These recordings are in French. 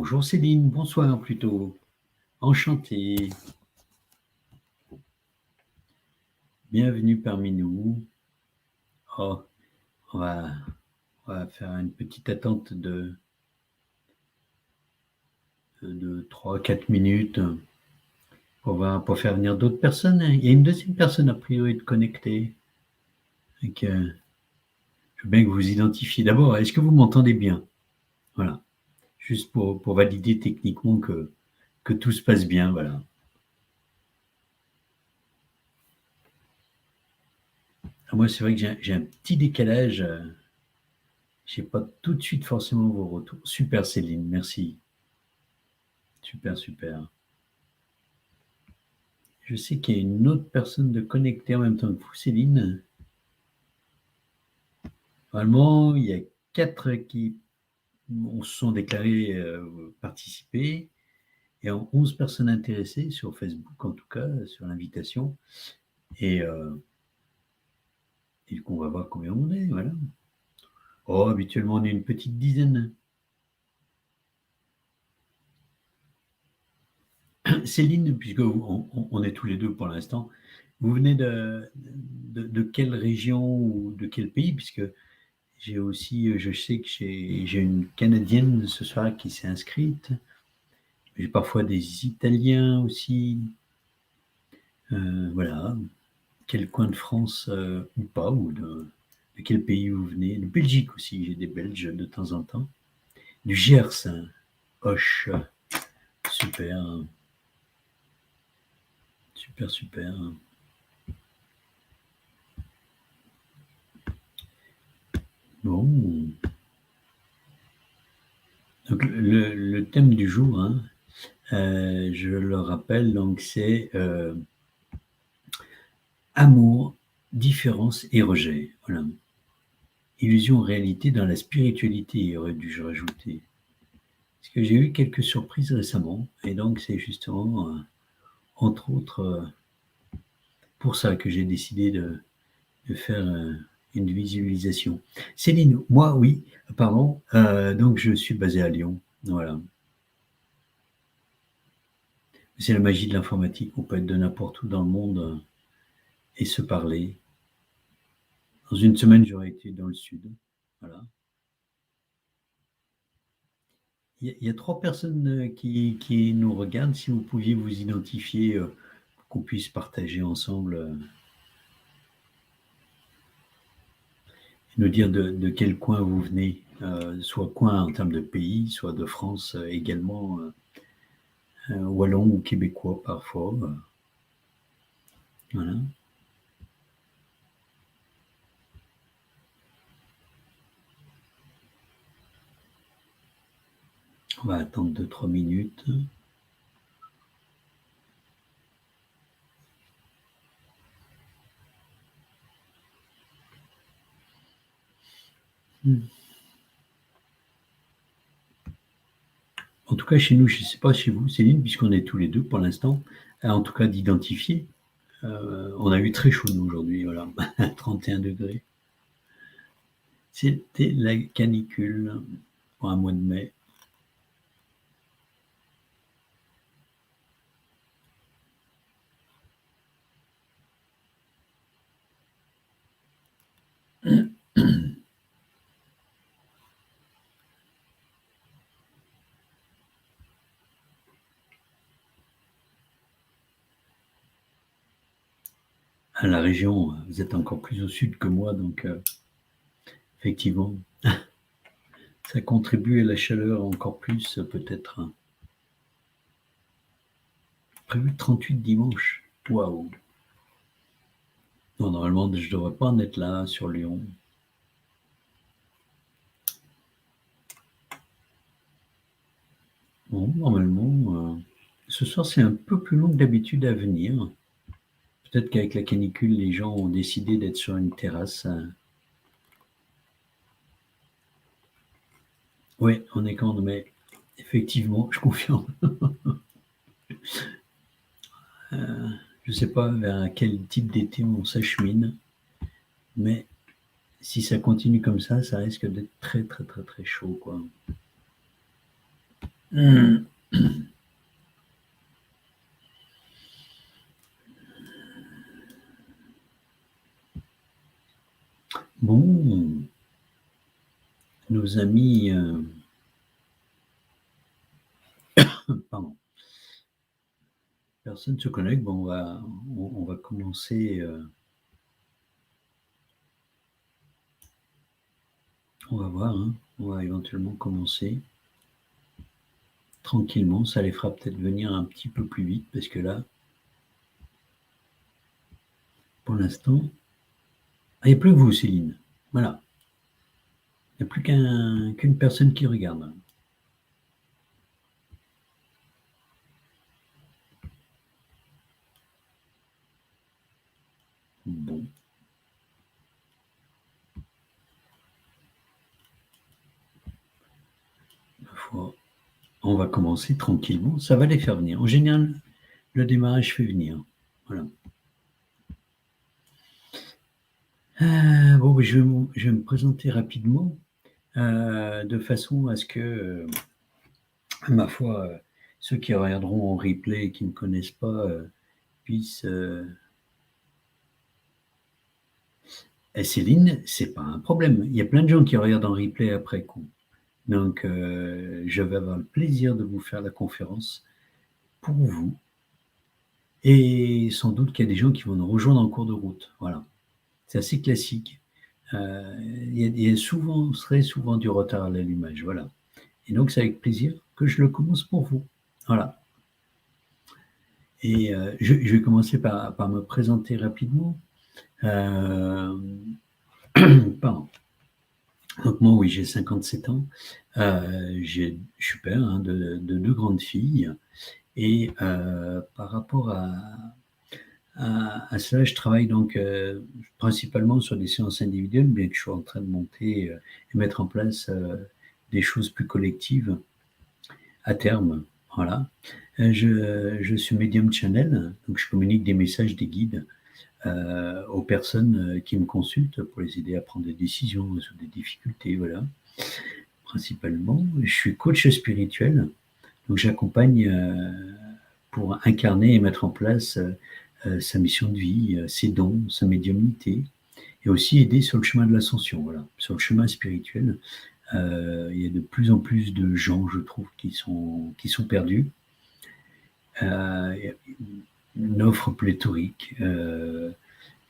Bonjour Céline, bonsoir plutôt. Enchanté. Bienvenue parmi nous. Oh, on va faire une petite attente de 3-4 minutes pour faire venir d'autres personnes. Il y a une deuxième personne a priori de connecter. Donc, je veux bien que vous vous identifiez. D'abord, est-ce que vous m'entendez bien? Voilà. Juste pour valider techniquement que tout se passe bien. Voilà. Moi, c'est vrai que j'ai un petit décalage. Je n'ai pas tout de suite forcément vos retours. Super Céline, merci. Super, super. Je sais qu'il y a une autre personne de connectée en même temps que vous, Céline. Normalement, il y a 4 qui se sont déclarés participer et 11 personnes intéressées sur Facebook, en tout cas, sur l'invitation. Et du coup, on va voir combien on est. Voilà. Oh, habituellement, on est une petite dizaine. Céline, puisque on est tous les deux pour l'instant, vous venez de quelle région ou de quel pays? Puisque j'ai aussi, je sais que j'ai une Canadienne ce soir qui s'est inscrite. J'ai parfois des Italiens aussi. Voilà. Quel coin de France ou pas, ou de quel pays vous venez? De Belgique aussi, j'ai des Belges de temps en temps. Du Gers, hein. Hoche. Super. Super, super. Bon. Donc, le thème du jour, hein, je le rappelle, donc c'est amour, différence et rejet. Voilà. Illusion, réalité dans la spiritualité, aurait dû-je rajouter. Parce que j'ai eu quelques surprises récemment, et donc c'est justement, entre autres, pour ça que j'ai décidé de faire une visualisation. Céline, moi, oui, pardon, donc je suis basé à Lyon. Voilà. C'est la magie de l'informatique. On peut être de n'importe où dans le monde et se parler. Dans une semaine, j'aurais été dans le sud. Voilà. Il y a 3 personnes qui nous regardent. Si vous pouviez vous identifier, pour qu'on puisse partager ensemble, et nous dire de quel coin vous venez, soit coin en termes de pays, soit de France également, wallon ou québécois parfois. Voilà. On va attendre 2-3 minutes. En tout cas, chez nous, je ne sais pas chez vous, Céline, puisqu'on est tous les deux pour l'instant, en tout cas d'identifier. On a eu très chaud nous aujourd'hui, voilà, 31 degrés. C'était la canicule pour un mois de mai. À la région, vous êtes encore plus au sud que moi, donc effectivement, ça contribue à la chaleur encore plus peut-être. Prévu 38 dimanche. Waouh! Non, normalement, je ne devrais pas en être là sur Lyon. Bon, normalement, ce soir, c'est un peu plus long que d'habitude à venir. Peut-être qu'avec la canicule, les gens ont décidé d'être sur une terrasse. Oui, on est quand mai. Effectivement, je confirme. Je ne sais pas vers quel type d'été on s'achemine, mais si ça continue comme ça risque d'être très, très, très, très chaud, quoi. Hum, Bon, nos amis, pardon, personne ne se connecte. Bon, on va commencer, on va voir, hein. On va éventuellement commencer tranquillement. Ça les fera peut-être venir un petit peu plus vite parce que là, pour l'instant, il n'y a plus que vous, Céline. Voilà. Il n'y a plus qu'une personne qui regarde. Bon, ma foi, on va commencer tranquillement. Ça va les faire venir. En général, le démarrage fait venir. Voilà. Bon, je vais me présenter rapidement de façon à ce que, ma foi, ceux qui regarderont en replay et qui ne me connaissent pas puissent. Et Céline, c'est pas un problème. Il y a plein de gens qui regardent en replay après coup. Donc, je vais avoir le plaisir de vous faire la conférence pour vous. Et sans doute qu'il y a des gens qui vont nous rejoindre en cours de route. Voilà. C'est assez classique. Il y a souvent, très souvent du retard à l'allumage. Voilà. Et donc, c'est avec plaisir que je le commence pour vous. Voilà. Et je vais commencer par me présenter rapidement. Euh, Pardon. Donc moi, oui, j'ai 57 ans. Je suis père, hein, de deux grandes filles. Et par rapport à cela, je travaille donc principalement sur des séances individuelles, bien que je sois en train de monter et mettre en place des choses plus collectives à terme. Voilà. Je suis médium channel, donc je communique des messages, des guides aux personnes qui me consultent pour les aider à prendre des décisions, résoudre des difficultés, voilà. Principalement, je suis coach spirituel, donc j'accompagne pour incarner et mettre en place sa mission de vie, ses dons, sa médiumnité, et aussi aider sur le chemin de l'ascension, voilà, sur le chemin spirituel. Il y a de plus en plus de gens, je trouve, qui sont perdus. Il y a une offre pléthorique.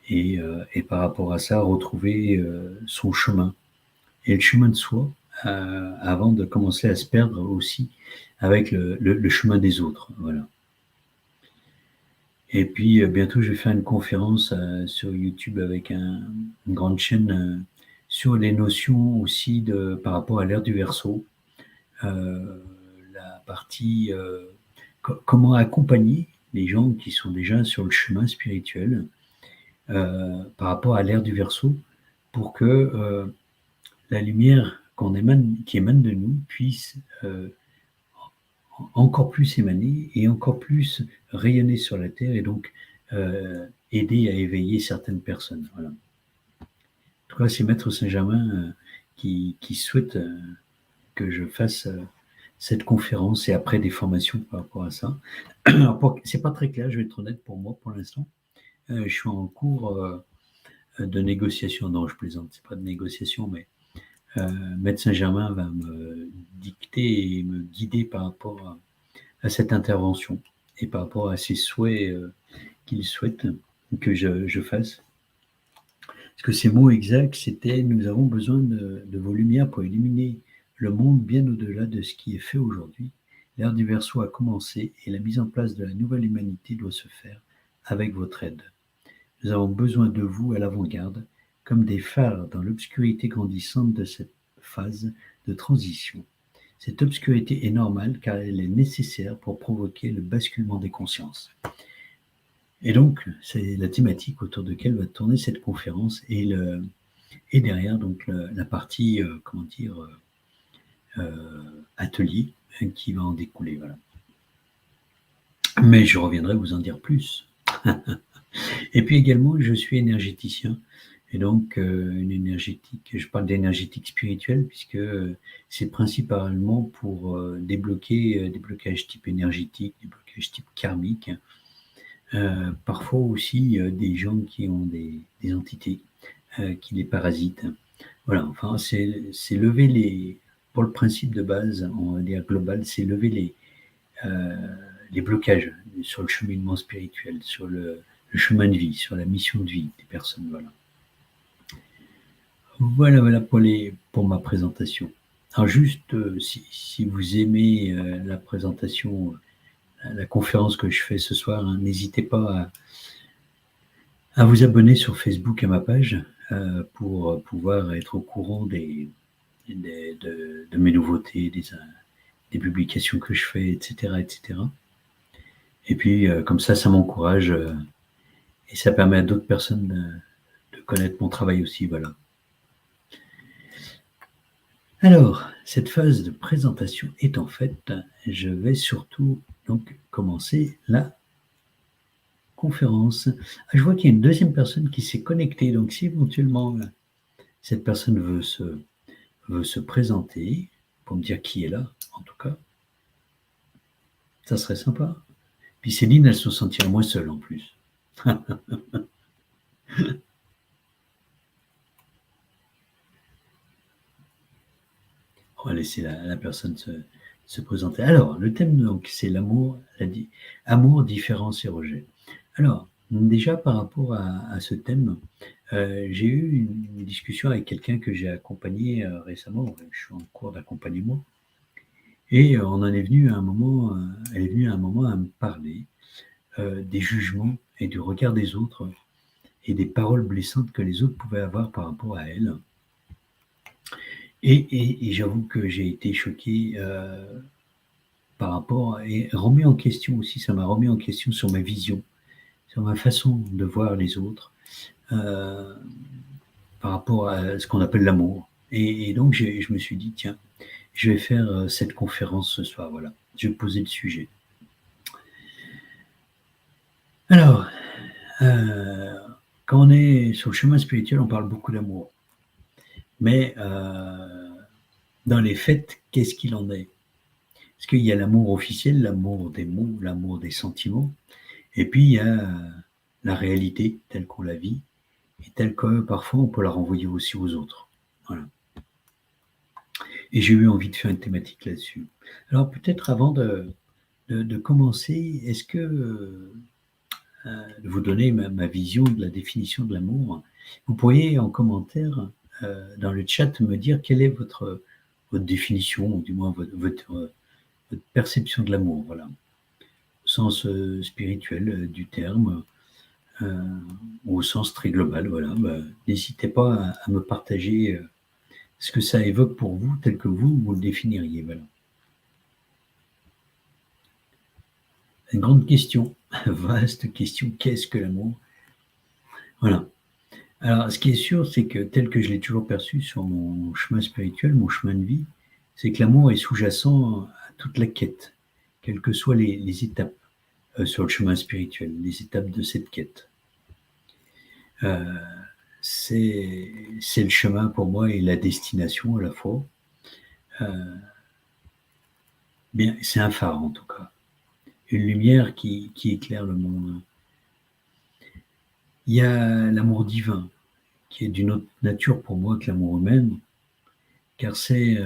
Et par rapport à ça, retrouver son chemin et le chemin de soi avant de commencer à se perdre aussi avec le chemin des autres. Voilà. Et puis bientôt, je vais faire une conférence sur YouTube avec une grande chaîne sur les notions aussi par rapport à l'ère du Verseau. La partie comment accompagner les gens qui sont déjà sur le chemin spirituel par rapport à l'ère du Verseau pour que la lumière qui émane de nous puisse encore plus émaner et encore plus rayonner sur la Terre et donc aider à éveiller certaines personnes. Voilà. En tout cas, c'est Maître Saint-Germain qui souhaite que je fasse cette conférence et après des formations par rapport à ça. C'est pas très clair, je vais être honnête pour moi pour l'instant. Je suis en cours de négociation. Non, je plaisante, c'est pas de négociation, mais Maître Saint-Germain va me dicter et me guider par rapport à cette intervention et par rapport à ses souhaits qu'il souhaite que je fasse. Parce que ces mots exacts, c'était « Nous avons besoin de vos lumières pour illuminer le monde bien au-delà de ce qui est fait aujourd'hui. L'ère du Verseau a commencé et la mise en place de la nouvelle humanité doit se faire avec votre aide. Nous avons besoin de vous à l'avant-garde, comme des phares dans l'obscurité grandissante de cette phase de transition. Cette obscurité est normale car elle est nécessaire pour provoquer le basculement des consciences. » Et donc, c'est la thématique autour de laquelle va tourner cette conférence et derrière donc la partie, atelier qui va en découler. Voilà. Mais je reviendrai vous en dire plus. Et puis également, je suis énergéticien. Et donc, une énergétique, je parle d'énergétique spirituelle, puisque c'est principalement pour débloquer des blocages type énergétique, des blocages type karmique. Parfois aussi des gens qui ont des entités qui les parasitent. Voilà, enfin, c'est lever les. Pour le principe de base, on va dire global, c'est lever les blocages sur le cheminement spirituel, sur le chemin de vie, sur la mission de vie des personnes. Voilà. Voilà pour ma présentation. Alors juste, si vous aimez la présentation, la conférence que je fais ce soir, hein, n'hésitez pas à vous abonner sur Facebook à ma page pour pouvoir être au courant de mes nouveautés, des publications que je fais, etc. etc. Et puis, comme ça m'encourage et ça permet à d'autres personnes de connaître mon travail aussi. Voilà. Alors, cette phase de présentation étant faite, je vais surtout donc commencer la conférence. Je vois qu'il y a une deuxième personne qui s'est connectée, donc si éventuellement cette personne veut se présenter, pour me dire qui est là, en tout cas, ça serait sympa. Puis Céline, elle se sentirait moins seule en plus. On va laisser la personne se présenter. Alors, le thème, donc, c'est l'amour, amour, différence et rejet. Alors, déjà par rapport à ce thème, j'ai eu une discussion avec quelqu'un que j'ai accompagné récemment. Je suis en cours d'accompagnement. Et on en est venu à un moment, elle est venue à un moment à me parler des jugements et du regard des autres et des paroles blessantes que les autres pouvaient avoir par rapport à elle. Et j'avoue que j'ai été choqué par rapport et remis en question aussi, ça m'a remis en question sur ma vision, sur ma façon de voir les autres euh, par rapport à ce qu'on appelle l'amour. Et donc je me suis dit, tiens, je vais faire cette conférence ce soir, voilà. Je vais poser le sujet. Alors, quand on est sur le chemin spirituel, on parle beaucoup d'amour. Mais dans les faits, qu'est-ce qu'il en est? Parce qu'il y a l'amour officiel, l'amour des mots, l'amour des sentiments, et puis il y a la réalité telle qu'on la vit, et telle que parfois on peut la renvoyer aussi aux autres. Voilà. Et j'ai eu envie de faire une thématique là-dessus. Alors peut-être avant de commencer, est-ce que de vous donner ma vision de la définition de l'amour, vous pourriez en commentaire dans le chat me dire quelle est votre définition, ou du moins votre perception de l'amour, voilà, au sens spirituel du terme, ou au sens très global, voilà. N'hésitez pas à me partager ce que ça évoque pour vous, tel que vous le définiriez, voilà. Une grande question, vaste question, qu'est-ce que l'amour? Voilà. Alors, ce qui est sûr, c'est que tel que je l'ai toujours perçu sur mon chemin spirituel, mon chemin de vie, c'est que l'amour est sous-jacent à toute la quête, quelles que soient les étapes sur le chemin spirituel, les étapes de cette quête. C'est le chemin pour moi et la destination à la fois. Bien, c'est un phare en tout cas, une lumière qui éclaire le monde. Il y a l'amour divin, qui est d'une autre nature pour moi que l'amour humain, car c'est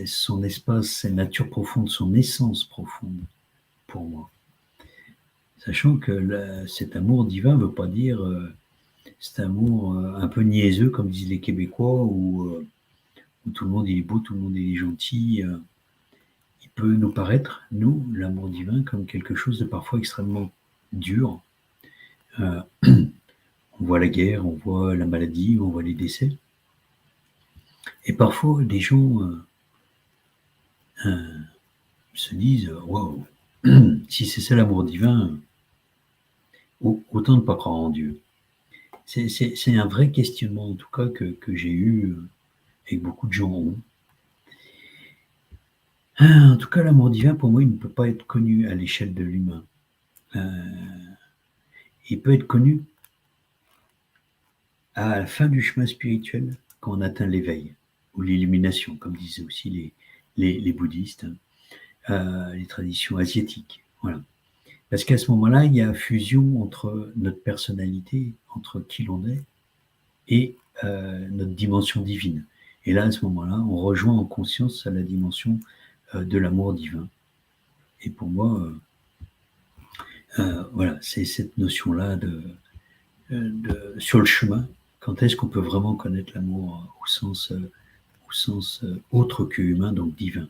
son espace, sa nature profonde, son essence profonde pour moi. Sachant que cet amour divin ne veut pas dire cet amour un peu niaiseux, comme disent les Québécois, où tout le monde est beau, tout le monde est gentil. Il peut nous paraître, nous, l'amour divin, comme quelque chose de parfois extrêmement dur. On voit la guerre, on voit la maladie, on voit les décès. Et parfois, des gens se disent waouh, si c'est ça l'amour divin, autant ne pas croire en Dieu. C'est un vrai questionnement, en tout cas, que j'ai eu et que beaucoup de gens ont. En tout cas, l'amour divin, pour moi, il ne peut pas être connu à l'échelle de l'humain. Il peut être connu à la fin du chemin spirituel, quand on atteint l'éveil ou l'illumination, comme disaient aussi les bouddhistes, les traditions asiatiques. Voilà. Parce qu'à ce moment-là, il y a fusion entre notre personnalité, entre qui l'on est, et notre dimension divine. Et là, à ce moment-là, on rejoint en conscience la dimension de l'amour divin. Et pour moi, voilà, c'est cette notion-là sur le chemin. Quand est-ce qu'on peut vraiment connaître l'amour au sens autre que humain, donc divin.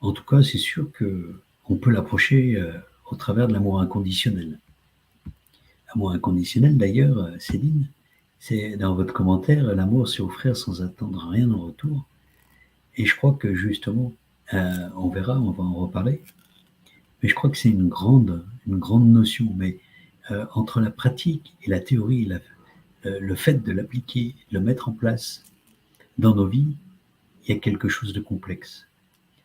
En tout cas, c'est sûr qu'on peut l'approcher au travers de l'amour inconditionnel. L'amour inconditionnel, d'ailleurs, Céline, c'est dans votre commentaire, l'amour, c'est offrir sans attendre rien en retour. Et je crois que justement, on verra, on va en reparler, mais je crois que c'est une grande notion. Mais entre la pratique et la théorie, le fait de l'appliquer, de le mettre en place dans nos vies, il y a quelque chose de complexe.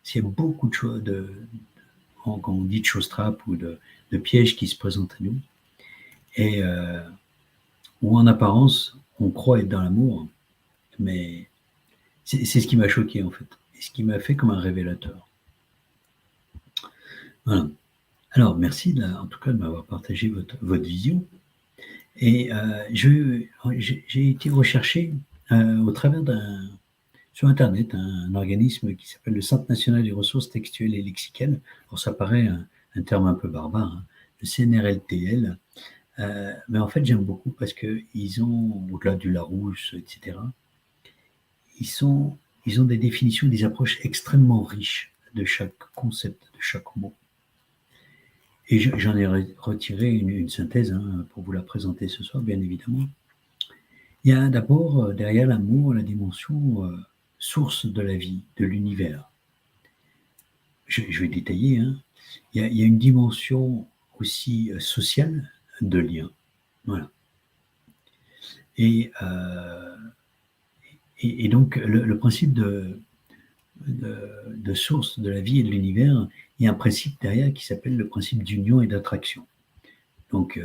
S'il y a beaucoup de choses, quand on dit de choses trappes ou de pièges qui se présentent à nous, et où en apparence, on croit être dans l'amour, mais c'est ce qui m'a choqué en fait, et ce qui m'a fait comme un révélateur. Voilà. Alors, merci en tout cas de m'avoir partagé votre vision. Et j'ai été rechercher au travers sur Internet un organisme qui s'appelle le Centre national des ressources textuelles et lexicales. Alors, ça paraît un terme un peu barbare, hein, le CNRLTL. Mais en fait, j'aime beaucoup parce qu'ils ont, au-delà du Larousse, etc., ils ont des définitions, des approches extrêmement riches de chaque concept, de chaque mot. Et j'en ai retiré une synthèse pour vous la présenter ce soir, bien évidemment. Il y a d'abord, derrière l'amour, la dimension source de la vie, de l'univers. Je vais détailler. Hein. Il y a une dimension aussi sociale de lien. Voilà. Et donc, le principe de source de la vie et de l'univers, il y a un principe derrière qui s'appelle le principe d'union et d'attraction. Donc,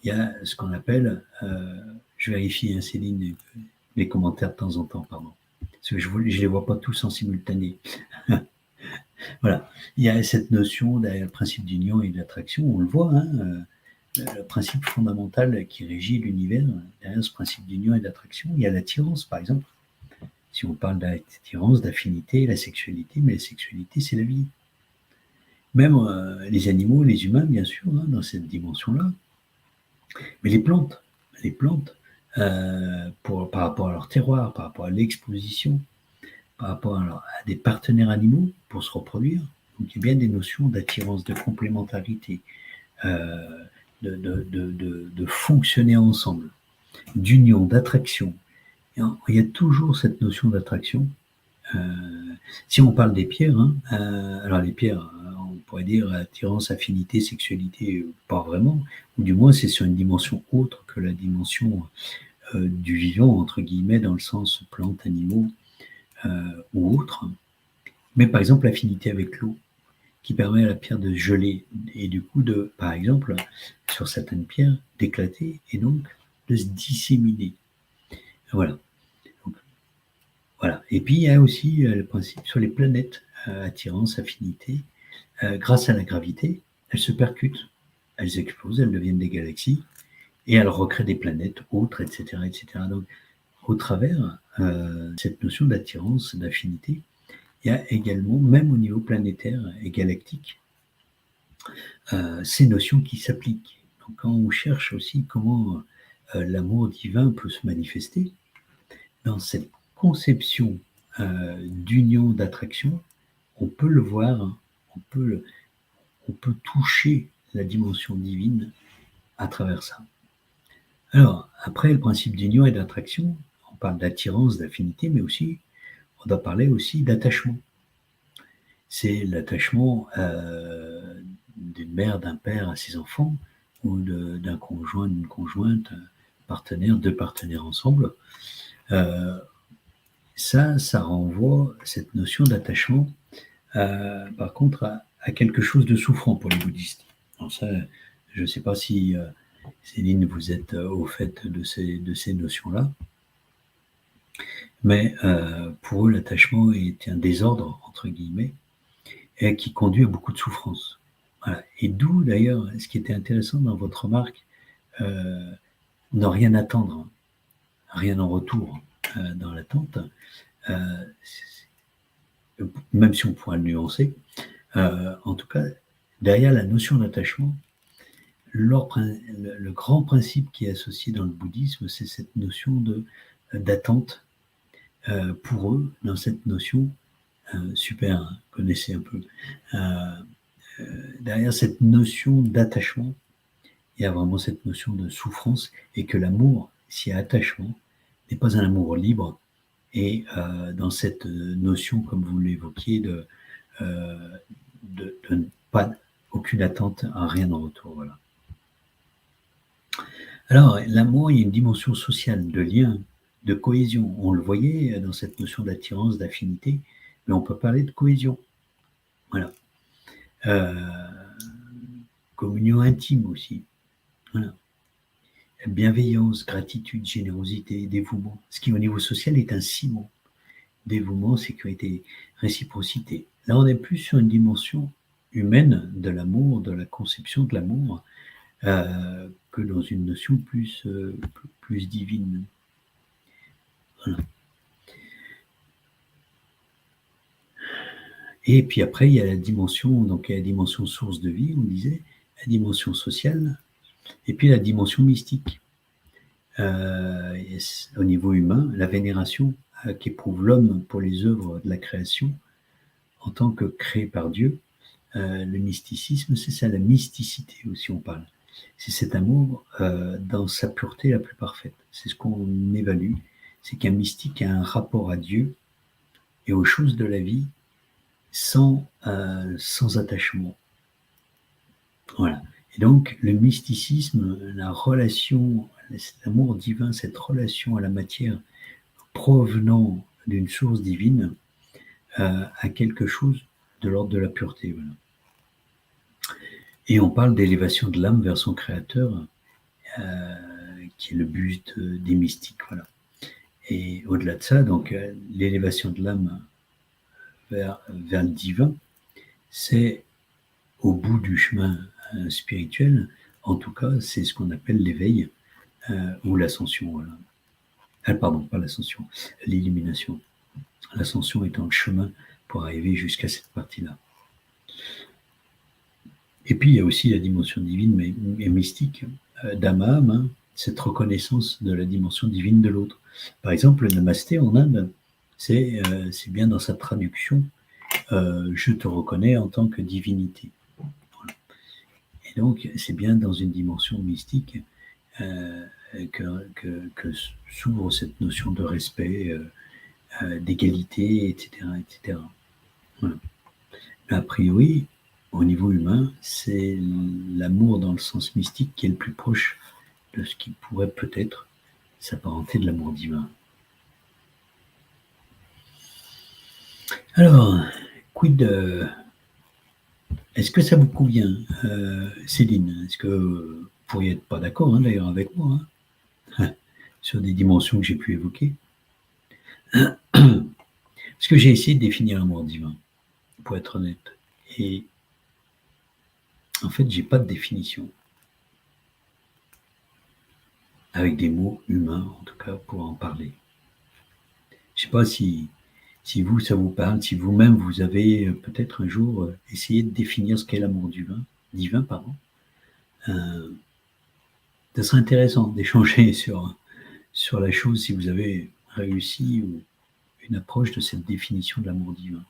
il y a ce qu'on appelle, je vérifie, Céline, les commentaires de temps en temps, pardon, parce que je ne les vois pas tous en simultané. Voilà, il y a cette notion derrière le principe d'union et d'attraction, on le voit, hein, le principe fondamental qui régit l'univers, derrière ce principe d'union et d'attraction, il y a l'attirance, par exemple. Si on parle d'attirance, d'affinité, la sexualité, mais la sexualité, c'est la vie. Même les animaux, les humains, bien sûr, hein, dans cette dimension-là. Mais les plantes, par rapport à leur terroir, par rapport à l'exposition, par rapport à des partenaires animaux pour se reproduire. Donc il y a bien des notions d'attirance, de complémentarité, de fonctionner ensemble, d'union, d'attraction. Il y a toujours cette notion d'attraction. Si on parle des pierres, hein, alors les pierres, on pourrait dire attirance, affinité, sexualité, pas vraiment, ou du moins c'est sur une dimension autre que la dimension du vivant, entre guillemets, dans le sens plantes, animaux ou autres. Mais par exemple l'affinité avec l'eau, qui permet à la pierre de geler et du coup de, par exemple, sur certaines pierres, d'éclater et donc de se disséminer. Voilà. Voilà. Et puis, il y a aussi le principe sur les planètes, attirance, affinité. Grâce à la gravité, elles se percutent, elles explosent, elles deviennent des galaxies, et elles recréent des planètes autres, etc. etc. Donc, au travers cette notion d'attirance, d'affinité, il y a également, même au niveau planétaire et galactique, ces notions qui s'appliquent. Donc, quand on cherche aussi comment l'amour divin peut se manifester, dans cette conception d'union, d'attraction, on peut le voir, on peut toucher la dimension divine à travers ça. Alors, après le principe d'union et d'attraction, on parle d'attirance, d'affinité, mais aussi, on doit parler aussi d'attachement. C'est l'attachement d'une mère, d'un père à ses enfants, ou d'un conjoint, d'une conjointe, partenaire, deux partenaires ensemble. Ça renvoie cette notion d'attachement, par contre, à quelque chose de souffrant pour les bouddhistes. Alors ça, je ne sais pas si Céline, vous êtes au fait de ces notions-là. Mais pour eux, l'attachement est un désordre, entre guillemets, et qui conduit à beaucoup de souffrance. Voilà. Et d'où, d'ailleurs, ce qui était intéressant dans votre remarque, ne rien attendre, rien en retour dans l'attente, même si on pourra le nuancer. En tout cas, derrière la notion d'attachement, le grand principe qui est associé dans le bouddhisme, c'est cette notion d'attente. Pour eux, dans cette notion, super, hein, connaissez un peu, derrière cette notion d'attachement, il y a vraiment cette notion de souffrance et que l'amour, s'il y a attachement, n'est pas un amour libre. Et dans cette notion, comme vous l'évoquiez, de ne pas aucune attente à rien en retour. Voilà. Alors, l'amour, il y a une dimension sociale, de lien, de cohésion. On le voyait dans cette notion d'attirance, d'affinité, mais on peut parler de cohésion. Voilà. Communion intime aussi. Voilà. Bienveillance, gratitude, générosité, dévouement. Ce qui, au niveau social, est un ciment. Dévouement, sécurité, réciprocité. Là, on est plus sur une dimension humaine de l'amour, de la conception de l'amour, que dans une notion plus divine. Voilà. Et puis après, il y a la dimension, donc il y a la dimension source de vie, on disait, la dimension sociale, et puis la dimension mystique. Au niveau humain, la vénération qu'éprouve l'homme pour les œuvres de la création en tant que créé par Dieu. Le mysticisme, c'est ça, la mysticité aussi on parle. C'est cet amour dans sa pureté la plus parfaite. C'est ce qu'on évalue. C'est qu'un mystique a un rapport à Dieu et aux choses de la vie sans attachement. Voilà. Et donc, le mysticisme, la relation, l'amour divin, cette relation à la matière provenant d'une source divine, a quelque chose de l'ordre de la pureté. Voilà. Et on parle d'élévation de l'âme vers son créateur, qui est le but des mystiques. Voilà. Et au-delà de ça, donc, l'élévation de l'âme vers le divin, c'est au bout du chemin spirituel, en tout cas, c'est ce qu'on appelle l'éveil ou l'ascension. Voilà. Pardon, pas l'ascension, l'illumination. L'ascension étant le chemin pour arriver jusqu'à cette partie-là. Et puis, il y a aussi la dimension divine, mais mystique, d'âme à âme, hein, cette reconnaissance de la dimension divine de l'autre. Par exemple, le namasté en Inde, c'est bien dans sa traduction je te reconnais en tant que divinité. Voilà. Et donc, c'est bien dans une dimension mystique que s'ouvre cette notion de respect, d'égalité, etc. etc. Voilà. Mais a priori, au niveau humain, c'est l'amour dans le sens mystique qui est le plus proche de ce qui pourrait peut-être s'apparenter de l'amour divin. Alors, quid est-ce que ça vous convient, Céline? Est-ce que vous pourriez être pas d'accord, hein, d'ailleurs, avec moi, hein, sur des dimensions que j'ai pu évoquer? Parce que j'ai essayé de définir l'amour divin, pour être honnête. Et en fait, j'ai pas de définition. Avec des mots humains, en tout cas, pour en parler. Je sais pas si vous, ça vous parle, si vous-même, vous avez peut-être un jour essayé de définir ce qu'est l'amour divin, pardon. Ça serait intéressant d'échanger sur la chose si vous avez réussi ou une approche de cette définition de l'amour divin.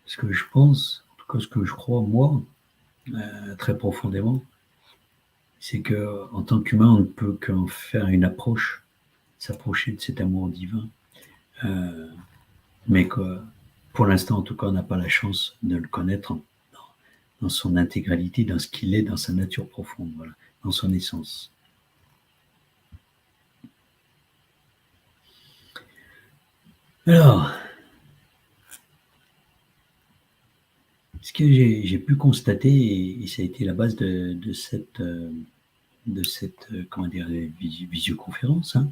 Ce que je pense, en tout cas ce que je crois, moi, très profondément, c'est qu'en tant qu'humain, on ne peut qu'en faire une approche, s'approcher de cet amour divin, mais que pour l'instant, en tout cas, on n'a pas la chance de le connaître dans son intégralité, dans ce qu'il est, dans sa nature profonde, voilà, dans son essence. Alors, Ce que j'ai pu constater, et ça a été la base de cette comment dire, visioconférence, hein,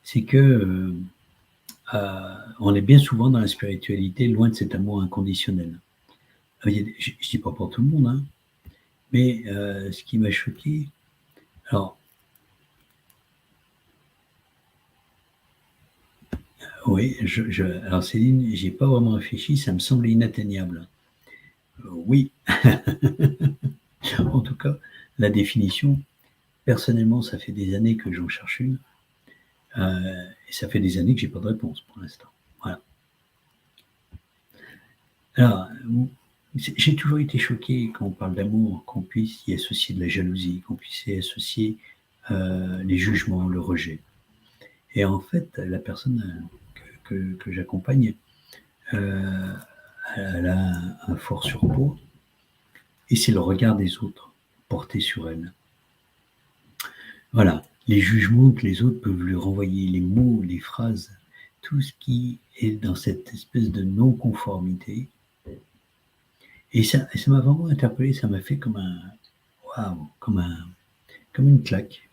c'est que on est bien souvent dans la spiritualité loin de cet amour inconditionnel. Je ne dis pas pour tout le monde, hein, mais ce qui m'a choqué, alors oui, alors Céline, j'ai pas vraiment réfléchi, ça me semblait inatteignable. Oui, en tout cas, la définition, personnellement, ça fait des années que j'en cherche une, et ça fait des années que j'ai pas de réponse pour l'instant. Voilà. Alors, j'ai toujours été choqué quand on parle d'amour, qu'on puisse y associer de la jalousie, qu'on puisse y associer les jugements, le rejet. Et en fait, la personne que j'accompagne, euh, elle a un fort surpoids, et c'est le regard des autres porté sur elle. Voilà, les jugements que les autres peuvent lui renvoyer, les mots, les phrases, tout ce qui est dans cette espèce de non-conformité. Et ça m'a vraiment interpellé, ça m'a fait comme un waouh, comme une claque.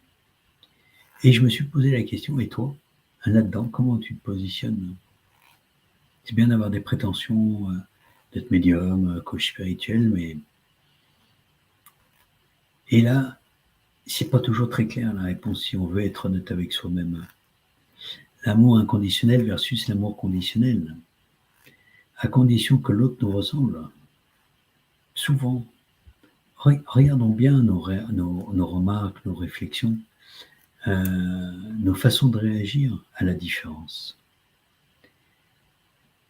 Et je me suis posé la question, et toi, là-dedans, comment tu te positionnes? C'est bien d'avoir des prétentions, d'être médium, coach spirituel, mais et là, c'est pas toujours très clair la réponse si on veut être honnête avec soi-même. L'amour inconditionnel versus l'amour conditionnel, à condition que l'autre nous ressemble. Souvent, regardons bien nos remarques, nos réflexions, nos façons de réagir à la différence.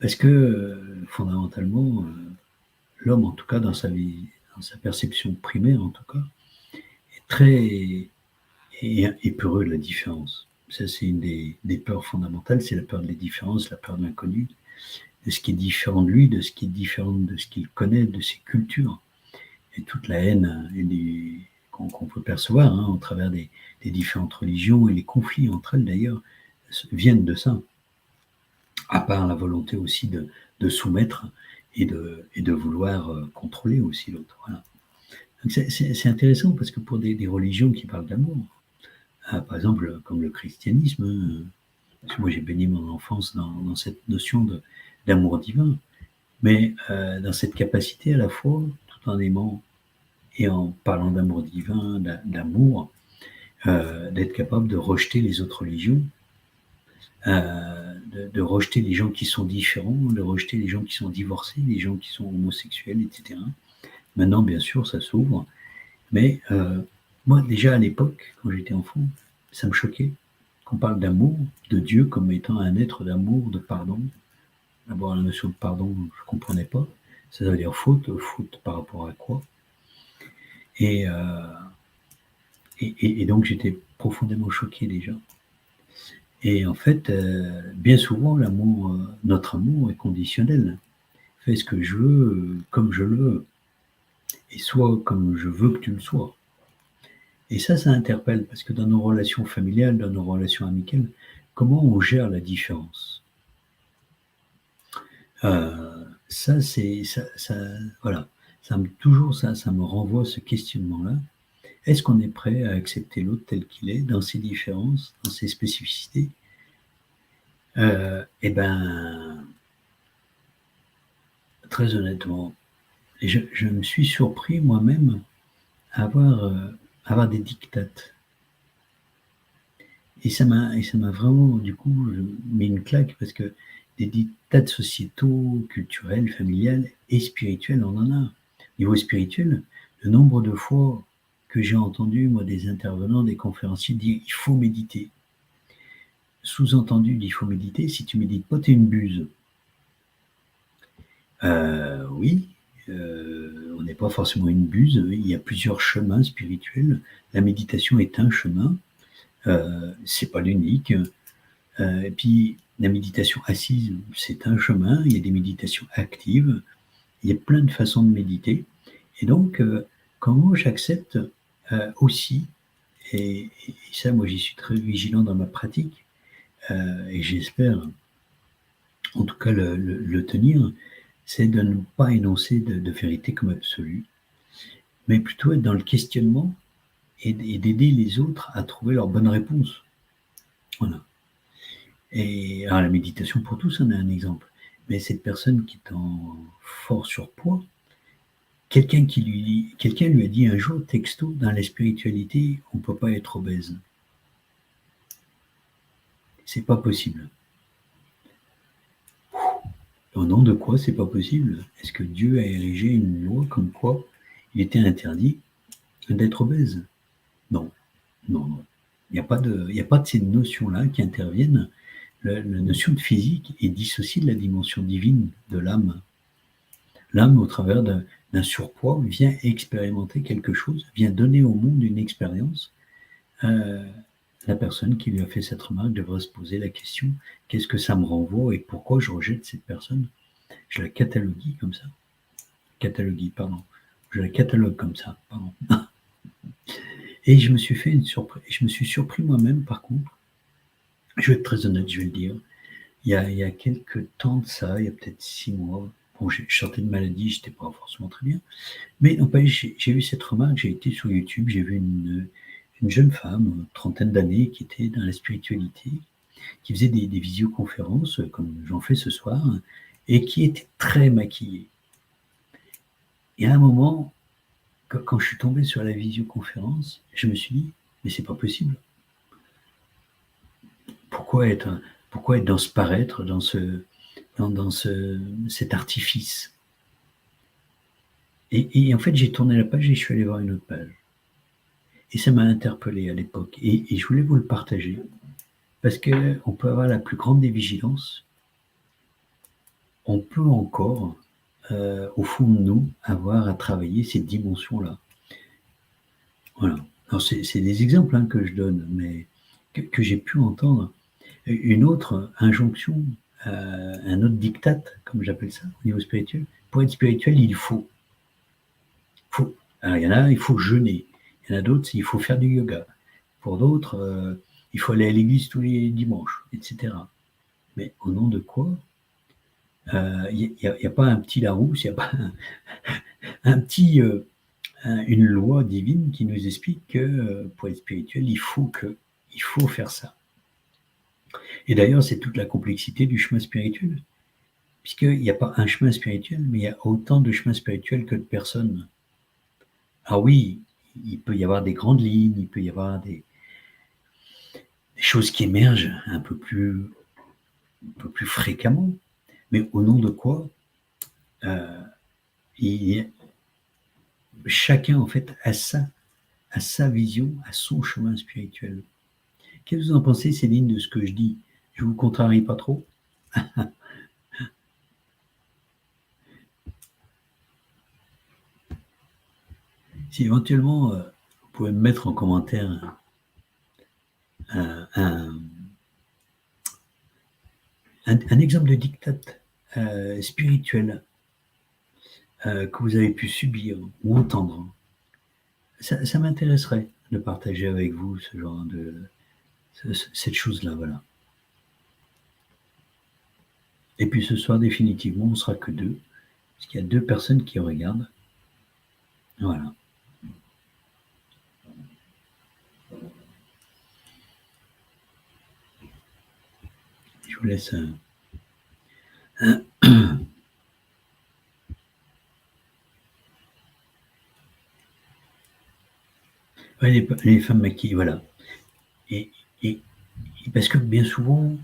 Parce que fondamentalement, l'homme, en tout cas dans sa vie, dans sa perception primaire en tout cas, est très épeureux de la différence. Ça, c'est une des peurs fondamentales, c'est la peur de la différence, la peur de l'inconnu, de ce qui est différent de lui, de ce qui est différent de ce qu'il connaît, de ses cultures. Et toute la haine qu'on peut percevoir au travers des différentes religions et les conflits entre elles d'ailleurs viennent de ça. À part la volonté aussi de soumettre et de vouloir contrôler aussi l'autre. Voilà. C'est intéressant parce que pour des religions qui parlent d'amour, par exemple comme le christianisme, parce que moi j'ai baigné mon enfance dans cette notion d'amour divin, mais dans cette capacité à la fois, tout en aimant et en parlant d'amour divin, d'amour, d'être capable de rejeter les autres religions, de rejeter les gens qui sont différents, de rejeter les gens qui sont divorcés, les gens qui sont homosexuels, etc. Maintenant, bien sûr, ça s'ouvre, mais moi, déjà à l'époque, quand j'étais enfant, ça me choquait qu'on parle d'amour, de Dieu comme étant un être d'amour, de pardon. D'abord, la notion de pardon, je ne comprenais pas. Ça veut dire faute, faute par rapport à quoi? Et donc, j'étais profondément choqué déjà. Et en fait, bien souvent, notre amour est conditionnel. Fais ce que je veux, comme je le veux. Et sois comme je veux que tu le sois. Et ça interpelle, parce que dans nos relations familiales, dans nos relations amicales, comment on gère la différence? Ça, voilà. Toujours ça me renvoie à ce questionnement-là. Est-ce qu'on est prêt à accepter l'autre tel qu'il est, dans ses différences, dans ses spécificités? Eh ben, très honnêtement, je me suis surpris moi-même à avoir des diktats. Et ça m'a vraiment, du coup, mis une claque parce que des diktats sociétaux, culturels, familiales et spirituels, on en a. Au niveau spirituel, le nombre de fois que j'ai entendu, moi, des intervenants, des conférenciers dire il faut méditer. Sous-entendu, il faut méditer. Si tu médites pas, tu es une buse. Oui, on n'est pas forcément une buse. Il y a plusieurs chemins spirituels. La méditation est un chemin. C'est pas l'unique. Et puis, la méditation assise, c'est un chemin. Il y a des méditations actives. Il y a plein de façons de méditer. Et donc, comment j'accepte aussi, et ça, moi, j'y suis très vigilant dans ma pratique, et j'espère, en tout cas, le tenir, c'est de ne pas énoncer de vérité comme absolue, mais plutôt être dans le questionnement et d'aider les autres à trouver leur bonne réponse. Voilà. Et alors, la méditation pour tous en est un exemple. Mais cette personne qui est en fort surpoids, quelqu'un lui a dit un jour, texto, dans la spiritualité, on ne peut pas être obèse. C'est pas possible. Au nom de quoi c'est pas possible? Est-ce que Dieu a érigé une loi comme quoi il était interdit d'être obèse? Non, non, non. Il n'y a pas de ces notions-là qui interviennent. La notion de physique est dissociée de la dimension divine de l'âme. L'âme, au travers d'un surpoids, vient expérimenter quelque chose, vient donner au monde une expérience. La personne qui lui a fait cette remarque devrait se poser la question, qu'est-ce que ça me renvoie et pourquoi je rejette cette personne? Je la catalogue comme ça. Je la catalogue comme ça, pardon. Et je me suis fait une surprise. Je me suis surpris moi-même, par contre. Je vais être très honnête, je vais le dire. Il y a quelques temps de ça, il y a peut-être 6 mois. Bon, je sortais de maladie, j'étais pas forcément très bien. Mais n'empêche, j'ai eu cette remarque, j'ai été sur YouTube, j'ai vu une jeune femme, trentaine d'années, qui était dans la spiritualité, qui faisait des visioconférences, comme j'en fais ce soir, et qui était très maquillée. Et à un moment, quand je suis tombé sur la visioconférence, je me suis dit, mais c'est pas possible. Pourquoi être dans ce paraître, dans cet artifice? Et en fait, j'ai tourné la page et je suis allé voir une autre page. Et ça m'a interpellé à l'époque. Et je voulais vous le partager. Parce qu'on peut avoir la plus grande des vigilances. On peut encore, au fond de nous, avoir à travailler cette dimension-là. Voilà. Alors, c'est des exemples que je donne, mais que j'ai pu entendre. Une autre injonction, un autre diktat, comme j'appelle ça, au niveau spirituel. Pour être spirituel, il faut. Alors, il y en a, il faut jeûner. Il y en a d'autres, il faut faire du yoga. Pour d'autres, il faut aller à l'église tous les dimanches, etc. Mais au nom de quoi? Il n'y a pas un petit Larousse, il n'y a pas une loi divine qui nous explique que pour être spirituel, il faut faire ça. Et d'ailleurs, c'est toute la complexité du chemin spirituel. Puisqu'il n'y a pas un chemin spirituel, mais il y a autant de chemins spirituels que de personnes. Ah oui, il peut y avoir des grandes lignes, il peut y avoir des choses qui émergent un peu plus fréquemment, mais au nom de quoi chacun en fait a sa vision, a son chemin spirituel. Qu'est-ce que vous en pensez, Céline, de ce que je dis? Je vous contrarie pas trop? Si éventuellement vous pouvez me mettre en commentaire un exemple de diktat spirituel que vous avez pu subir ou entendre. Ça m'intéresserait de partager avec vous ce genre cette chose-là, voilà. Et puis ce soir, définitivement, on sera que deux, parce qu'il y a 2 personnes qui regardent. Voilà. Je vous laisse ouais, les femmes maquillées, voilà. Et, et parce que bien souvent,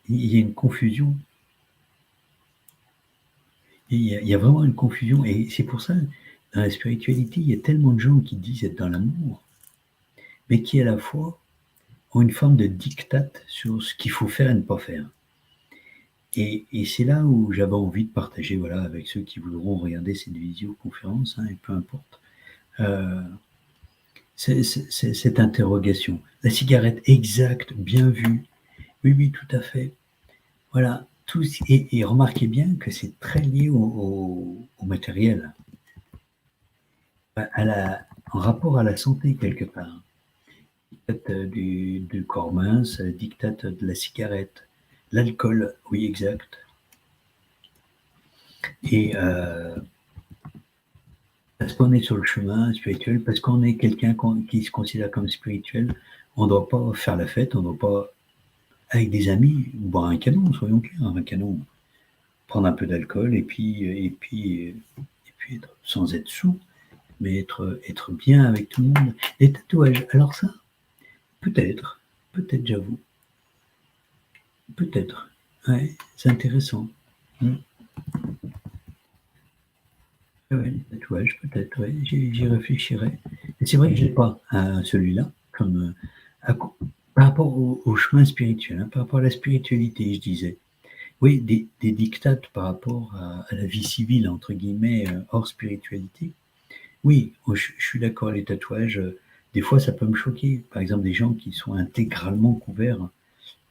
il y a une confusion. Il y a vraiment une confusion. Et c'est pour ça, dans la spiritualité, il y a tellement de gens qui disent être dans l'amour, mais qui à la fois ont une forme de diktat sur ce qu'il faut faire et ne pas faire. Et c'est là où j'avais envie de partager, voilà, avec ceux qui voudront regarder cette visioconférence, et peu importe, cette interrogation. La cigarette, exact, bien vu. Oui, oui, tout à fait. Voilà. Et remarquez bien que c'est très lié au matériel, en rapport à la santé quelque part. Dictate du corps mince, dictate de la cigarette, l'alcool, oui, exact. Et parce qu'on est sur le chemin spirituel, parce qu'on est quelqu'un qui se considère comme spirituel, on ne doit pas faire la fête, on ne doit pas, avec des amis, boire un canon, soyons clairs, un canon, prendre un peu d'alcool et puis être, sans être sous, mais être bien avec tout le monde. Les tatouages, alors ça, peut-être, j'avoue, peut-être. Ouais, c'est intéressant. Mm. Ouais, les tatouages, peut-être, ouais, j'y réfléchirai. Et c'est vrai que je n'ai pas celui-là, comme à par rapport au chemin spirituel, hein, par rapport à la spiritualité, je disais. Oui, des dictates par rapport à la vie civile, entre guillemets, hors spiritualité. Oui, je suis d'accord, les tatouages, des fois, ça peut me choquer. Par exemple, des gens qui sont intégralement couverts,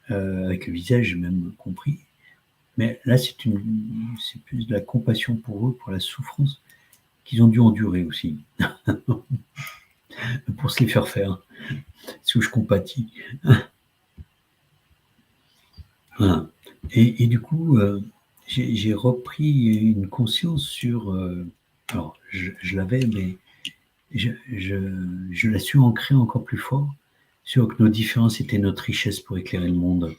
avec le visage même compris. Mais là, c'est plus de la compassion pour eux, pour la souffrance qu'ils ont dû endurer aussi, pour se les faire faire. C'est où je compatis. Voilà. Et du coup, j'ai repris une conscience sur. Alors, je l'avais, mais je la suis ancrée encore plus fort sur que nos différences étaient notre richesse pour éclairer le monde,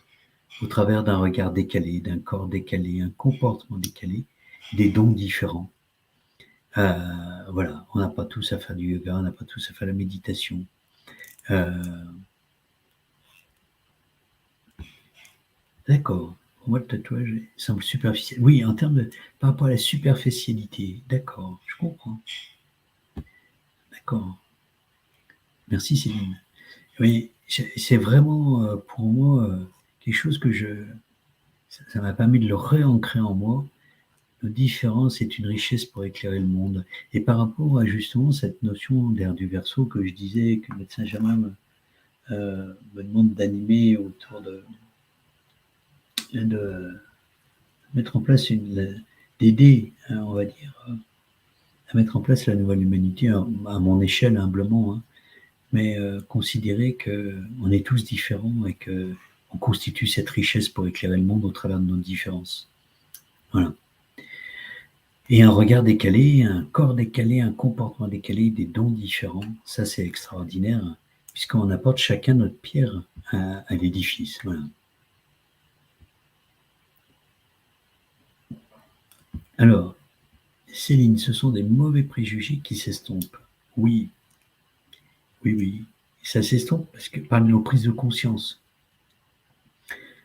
au travers d'un regard décalé, d'un corps décalé, un comportement décalé, des dons différents. Voilà, on n'a pas tous à faire du yoga, on n'a pas tous à faire la méditation. Euh, D'accord. Pour moi, le tatouage semble superficiel. Oui, en termes de, par rapport à la superficialité. D'accord, je comprends. D'accord. Merci Céline. Oui, c'est vraiment pour moi quelque chose que ça m'a permis de le réancrer en moi. Nos différences est une richesse pour éclairer le monde. Et par rapport à justement cette notion d'air du Verseau que je disais, que le médecin Germain me demande d'animer autour de mettre en place d'aider, hein, on va dire, à mettre en place la nouvelle humanité, à mon échelle humblement, hein, mais considérer qu'on est tous différents et qu'on constitue cette richesse pour éclairer le monde au travers de nos différences. Voilà. Et un regard décalé, un corps décalé, un comportement décalé, des dons différents, ça c'est extraordinaire, hein, puisqu'on apporte chacun notre pierre à l'édifice. Voilà. Alors, Céline, ce sont des mauvais préjugés qui s'estompent. Oui, oui, oui. Ça s'estompe parce que par nos prises de conscience.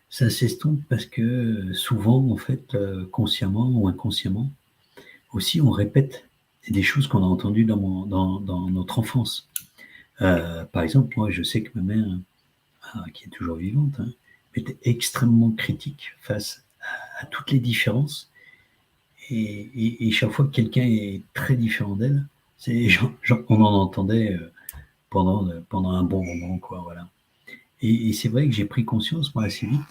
Ça s'estompe parce que souvent, en fait, consciemment ou inconsciemment, aussi, on répète des choses qu'on a entendues dans notre enfance. Par exemple, moi, je sais que ma mère, qui est toujours vivante, hein, était extrêmement critique face à toutes les différences. Et chaque fois que quelqu'un est très différent d'elle, on en entendait pendant un bon moment, quoi, voilà. Et c'est vrai que j'ai pris conscience, moi, assez vite,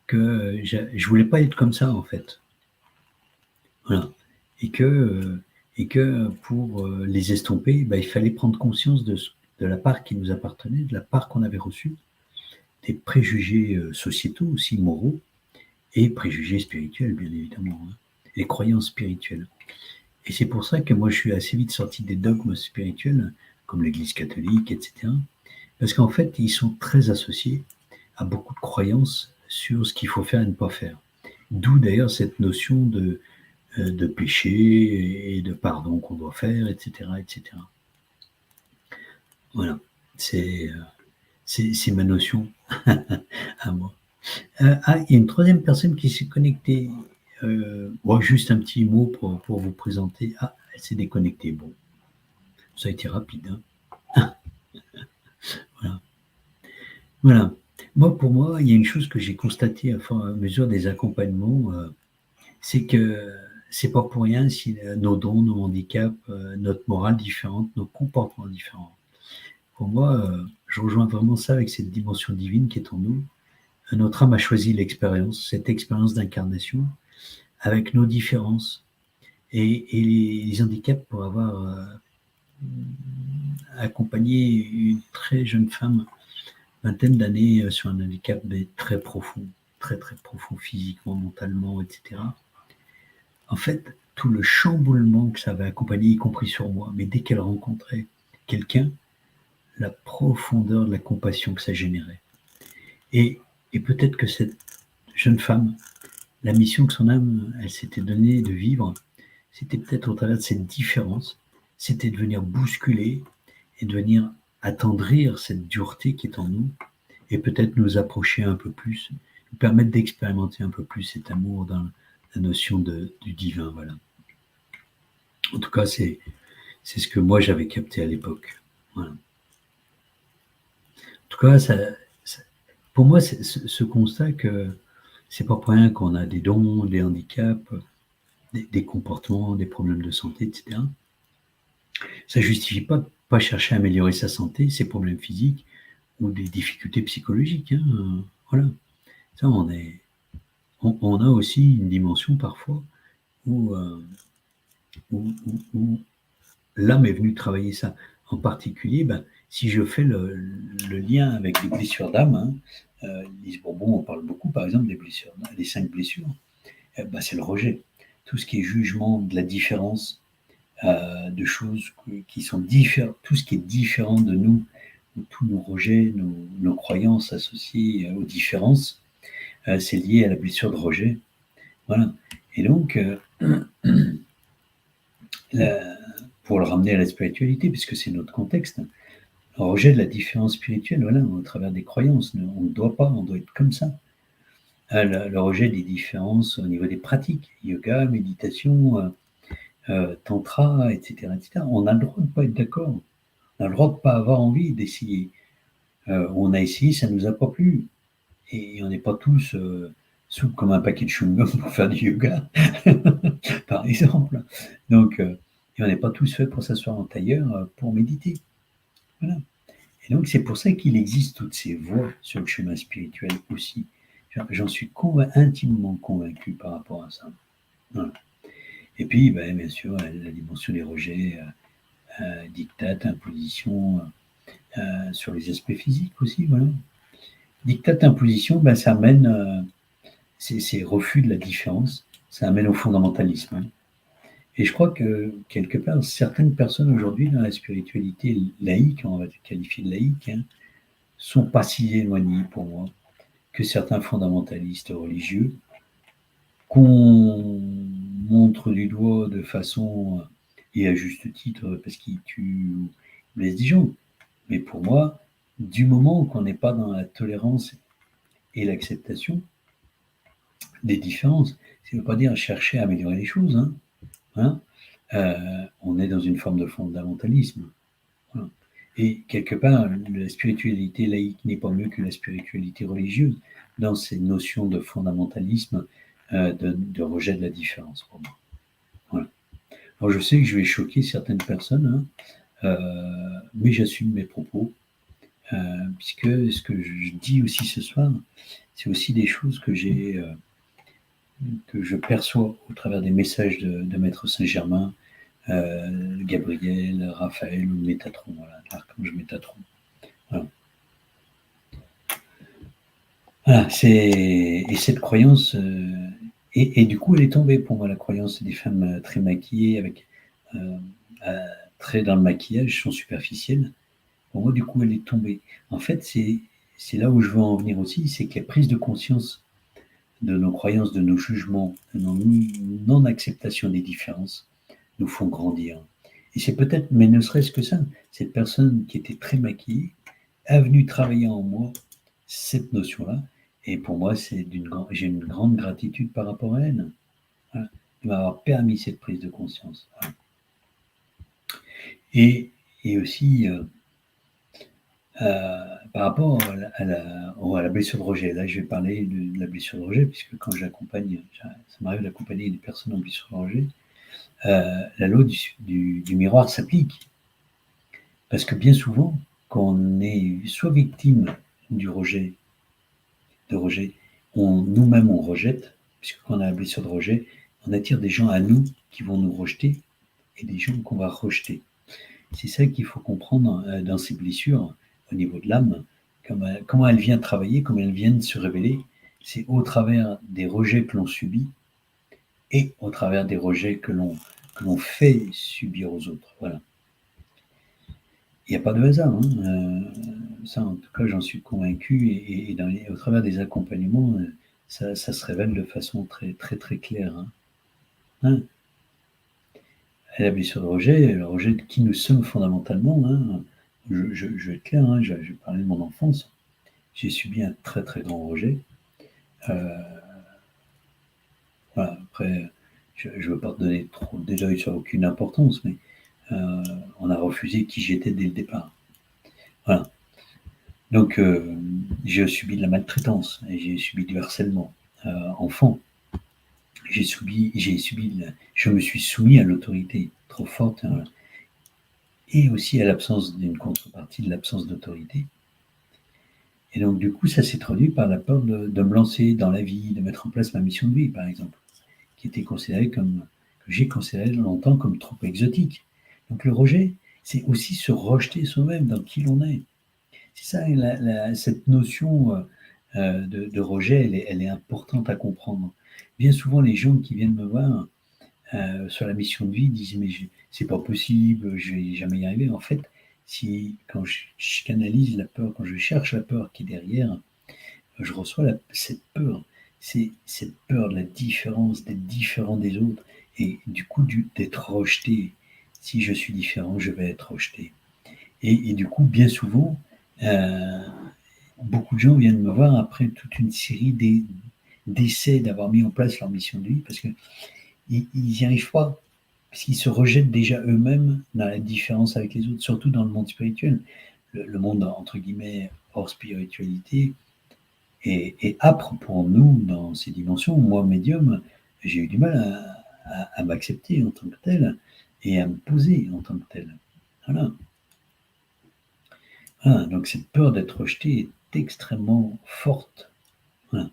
que je voulais pas être comme ça, en fait. Voilà. Et que pour les estomper, bah, il fallait prendre conscience de la part qui nous appartenait, de la part qu'on avait reçue, des préjugés sociétaux aussi, moraux, et préjugés spirituels, bien évidemment, hein, et croyances spirituelles. Et c'est pour ça que moi, je suis assez vite sorti des dogmes spirituels, comme l'Église catholique, etc. Parce qu'en fait, ils sont très associés à beaucoup de croyances sur ce qu'il faut faire et ne pas faire. D'où d'ailleurs cette notion de péché et de pardon qu'on doit faire, etc., etc. Voilà, c'est c'est ma notion à moi. Il y a une troisième personne qui s'est connectée. Bon, juste un petit mot pour vous présenter. Ah, elle s'est déconnectée. Bon, ça a été rapide, hein. Voilà. Voilà. Moi, pour moi, il y a une chose que j'ai constatée à mesure des accompagnements, c'est que c'est pas pour rien si nos dons, nos handicaps, notre morale différente, nos comportements différents. Pour moi, je rejoins vraiment ça avec cette dimension divine qui est en nous. Notre âme a choisi l'expérience, cette expérience d'incarnation, avec nos différences et les handicaps pour avoir accompagné une très jeune femme, vingtaine d'années, sur un handicap mais très profond, très très profond physiquement, mentalement, etc. En fait, tout le chamboulement que ça avait accompagné, y compris sur moi. Mais dès qu'elle rencontrait quelqu'un, la profondeur de la compassion que ça générait. Et, et peut-être que cette jeune femme, la mission que son âme, elle s'était donnée de vivre, c'était peut-être au travers de cette différence, c'était de venir bousculer et de venir attendrir cette dureté qui est en nous et peut-être nous approcher un peu plus, nous permettre d'expérimenter un peu plus cet amour dans la notion du divin. Voilà. En tout cas, c'est ce que moi j'avais capté à l'époque. Voilà. En tout cas, pour moi, c'est ce constat que c'est pas pour rien qu'on a des dons, des handicaps, des comportements, des problèmes de santé, etc. Ça justifie pas de pas chercher à améliorer sa santé, ses problèmes physiques ou des difficultés psychologiques. Hein. Voilà. Ça, on a aussi une dimension parfois où, où l'âme est venue travailler ça. En particulier, ben, si je fais le lien avec les blessures d'âme, hein, Lise Bourbon en parle beaucoup, par exemple, des blessures, les 5 blessures, ben, c'est le rejet. Tout ce qui est jugement de la différence, de choses qui sont différentes, tout ce qui est différent de nous, tous nos rejets, nos croyances associées aux différences, c'est lié à la blessure de rejet. Voilà. Et donc, pour le ramener à la spiritualité, puisque c'est notre contexte, le rejet de la différence spirituelle, voilà, au travers des croyances. On ne doit pas, on doit être comme ça. Le rejet des différences au niveau des pratiques, yoga, méditation, tantra, etc., etc. On a le droit de ne pas être d'accord. On a le droit de ne pas avoir envie d'essayer. On a essayé, ça ne nous a pas plu. Et on n'est pas tous souples comme un paquet de chewing-gum pour faire du yoga, par exemple. Donc, et on n'est pas tous faits pour s'asseoir en tailleur pour méditer. Voilà. Et donc, c'est pour ça qu'il existe toutes ces voies sur le chemin spirituel aussi. J'en suis intimement convaincu par rapport à ça. Voilà. Et puis, ben, bien sûr, la dimension des rejets, diktat, imposition, sur les aspects physiques aussi. Voilà. Diktat, imposition, ben, ça mène, ces refus de la différence, ça amène au fondamentalisme. Hein. Et je crois que, quelque part, certaines personnes aujourd'hui dans la spiritualité laïque, on va qualifier de laïque, hein, sont pas si éloignés pour moi que certains fondamentalistes religieux qu'on montre du doigt de façon, et à juste titre, parce qu'ils tuent ou blessent des gens. Mais pour moi, du moment qu'on n'est pas dans la tolérance et l'acceptation des différences, ça ne veut pas dire chercher à améliorer les choses. Hein, hein, on est dans une forme de fondamentalisme. Voilà. Et quelque part, la spiritualité laïque n'est pas mieux que la spiritualité religieuse dans ces notions de fondamentalisme, de rejet de la différence. Voilà. Alors je sais que je vais choquer certaines personnes, hein, mais j'assume mes propos, puisque ce que je dis aussi ce soir, c'est aussi des choses que je perçois au travers des messages de Maître Saint-Germain, Gabriel, Raphaël ou Métatron, voilà, l'archange Métatron. Voilà. Voilà, et cette croyance, et du coup, elle est tombée pour moi, la croyance des femmes très maquillées, avec très dans le maquillage, sont superficielles. Pour moi, du coup, elle est tombée. En fait, c'est là où je veux en venir aussi, c'est que la prise de conscience de nos croyances, de nos jugements, de nos non-acceptation des différences, nous font grandir. Et c'est peut-être, mais ne serait-ce que ça, cette personne qui était très maquillée est venue travailler en moi cette notion-là. Et pour moi, j'ai une grande gratitude par rapport à elle, voilà, de m'avoir permis cette prise de conscience. Voilà. Et aussi, par rapport à la blessure de rejet, là je vais parler de la blessure de rejet, puisque quand j'accompagne, ça m'arrive d'accompagner des personnes en blessure de rejet, la loi du miroir s'applique. Parce que bien souvent, quand on est soit victime du rejet, nous-mêmes on rejette, puisque quand on a la blessure de rejet, on attire des gens à nous qui vont nous rejeter et des gens qu'on va rejeter. C'est ça qu'il faut comprendre dans ces blessures au niveau de l'âme, comment elle vient travailler, comment elle vient se révéler. C'est au travers des rejets que l'on subit et au travers des rejets que l'on fait subir aux autres. Voilà. Il n'y a pas de hasard, hein. Ça, en tout cas, j'en suis convaincu, et au travers des accompagnements, ça se révèle de façon très, très, très claire. Hein. Hein. Et la blessure de rejet, le rejet de qui nous sommes fondamentalement. Hein. Je vais être clair, hein, je vais parler de mon enfance. J'ai subi un très, très grand rejet. Euh, voilà, après, je ne veux pas donner trop de détails, ça n'a aucune importance, mais on a refusé qui j'étais dès le départ. Voilà. Donc, j'ai subi de la maltraitance, et j'ai subi du harcèlement enfant. Je me suis soumis à l'autorité trop forte, hein, et aussi à l'absence d'une contrepartie de l'absence d'autorité. Et donc, du coup, ça s'est traduit par la peur de me lancer dans la vie, de mettre en place ma mission de vie, par exemple, qui était considérée que j'ai considéré longtemps comme trop exotique. Donc, le rejet, c'est aussi se rejeter soi-même dans qui l'on est. C'est ça, cette notion de rejet, elle est importante à comprendre. Bien souvent, les gens qui viennent me voir sur la mission de vie disent mais c'est pas possible, je vais jamais y arriver. En fait, quand je canalise la peur, quand je cherche la peur qui est derrière, je reçois cette peur. C'est cette peur de la différence, d'être différent des autres, et du coup d'être rejeté. Si je suis différent, je vais être rejeté. Et du coup, bien souvent, euh, beaucoup de gens viennent me voir après toute une série d'essais d'avoir mis en place leur mission de vie, parce qu'ils n'y arrivent pas, parce qu'ils se rejettent déjà eux-mêmes dans la différence avec les autres, surtout dans le monde spirituel. Le monde, entre guillemets, hors spiritualité, est âpre pour nous dans ces dimensions. Moi, médium, j'ai eu du mal à m'accepter en tant que tel, et à me poser en tant que tel. Voilà. Voilà. Donc cette peur d'être rejeté est extrêmement forte. Voilà.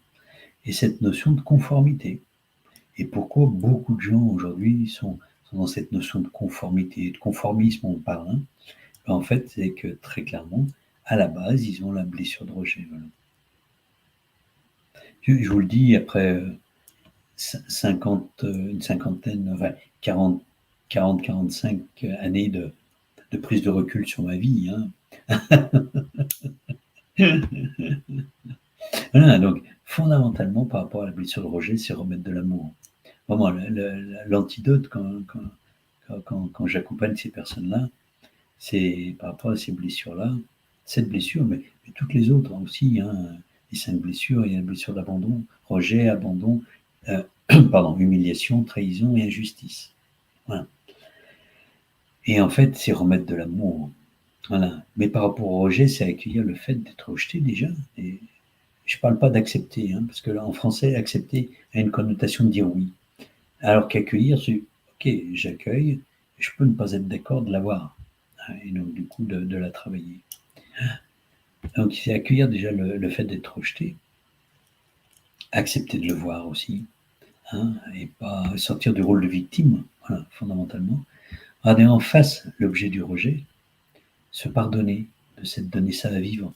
Et cette notion de conformité. Et pourquoi beaucoup de gens aujourd'hui sont dans cette notion de conformité, de conformisme, on parle. Hein. En fait, c'est que très clairement, à la base, ils ont la blessure de rejet. Voilà. Je vous le dis, après une cinquantaine, enfin 45 années de prise de recul sur ma vie. Hein. Voilà, donc fondamentalement, par rapport à la blessure de rejet, c'est remettre de l'amour. Vraiment, l'antidote quand j'accompagne ces personnes-là, c'est par rapport à ces blessures-là, cette blessure, mais toutes les autres aussi, hein, les 5 blessures, il y a la blessure d'abandon, rejet, abandon, pardon, humiliation, trahison et injustice. Voilà. Et en fait, c'est remettre de l'amour. Voilà. Mais par rapport au rejet, c'est accueillir le fait d'être rejeté déjà. Et je ne parle pas d'accepter, hein, parce que là, en français, accepter a une connotation de dire oui. Alors qu'accueillir, c'est ok, j'accueille, je peux ne pas être d'accord de l'avoir, hein, et donc du coup de la travailler. Donc c'est accueillir déjà le fait d'être rejeté, accepter de le voir aussi, hein, et pas sortir du rôle de victime, voilà, fondamentalement. Regarder en face l'objet du rejet, se pardonner de s'être donné ça à vivre,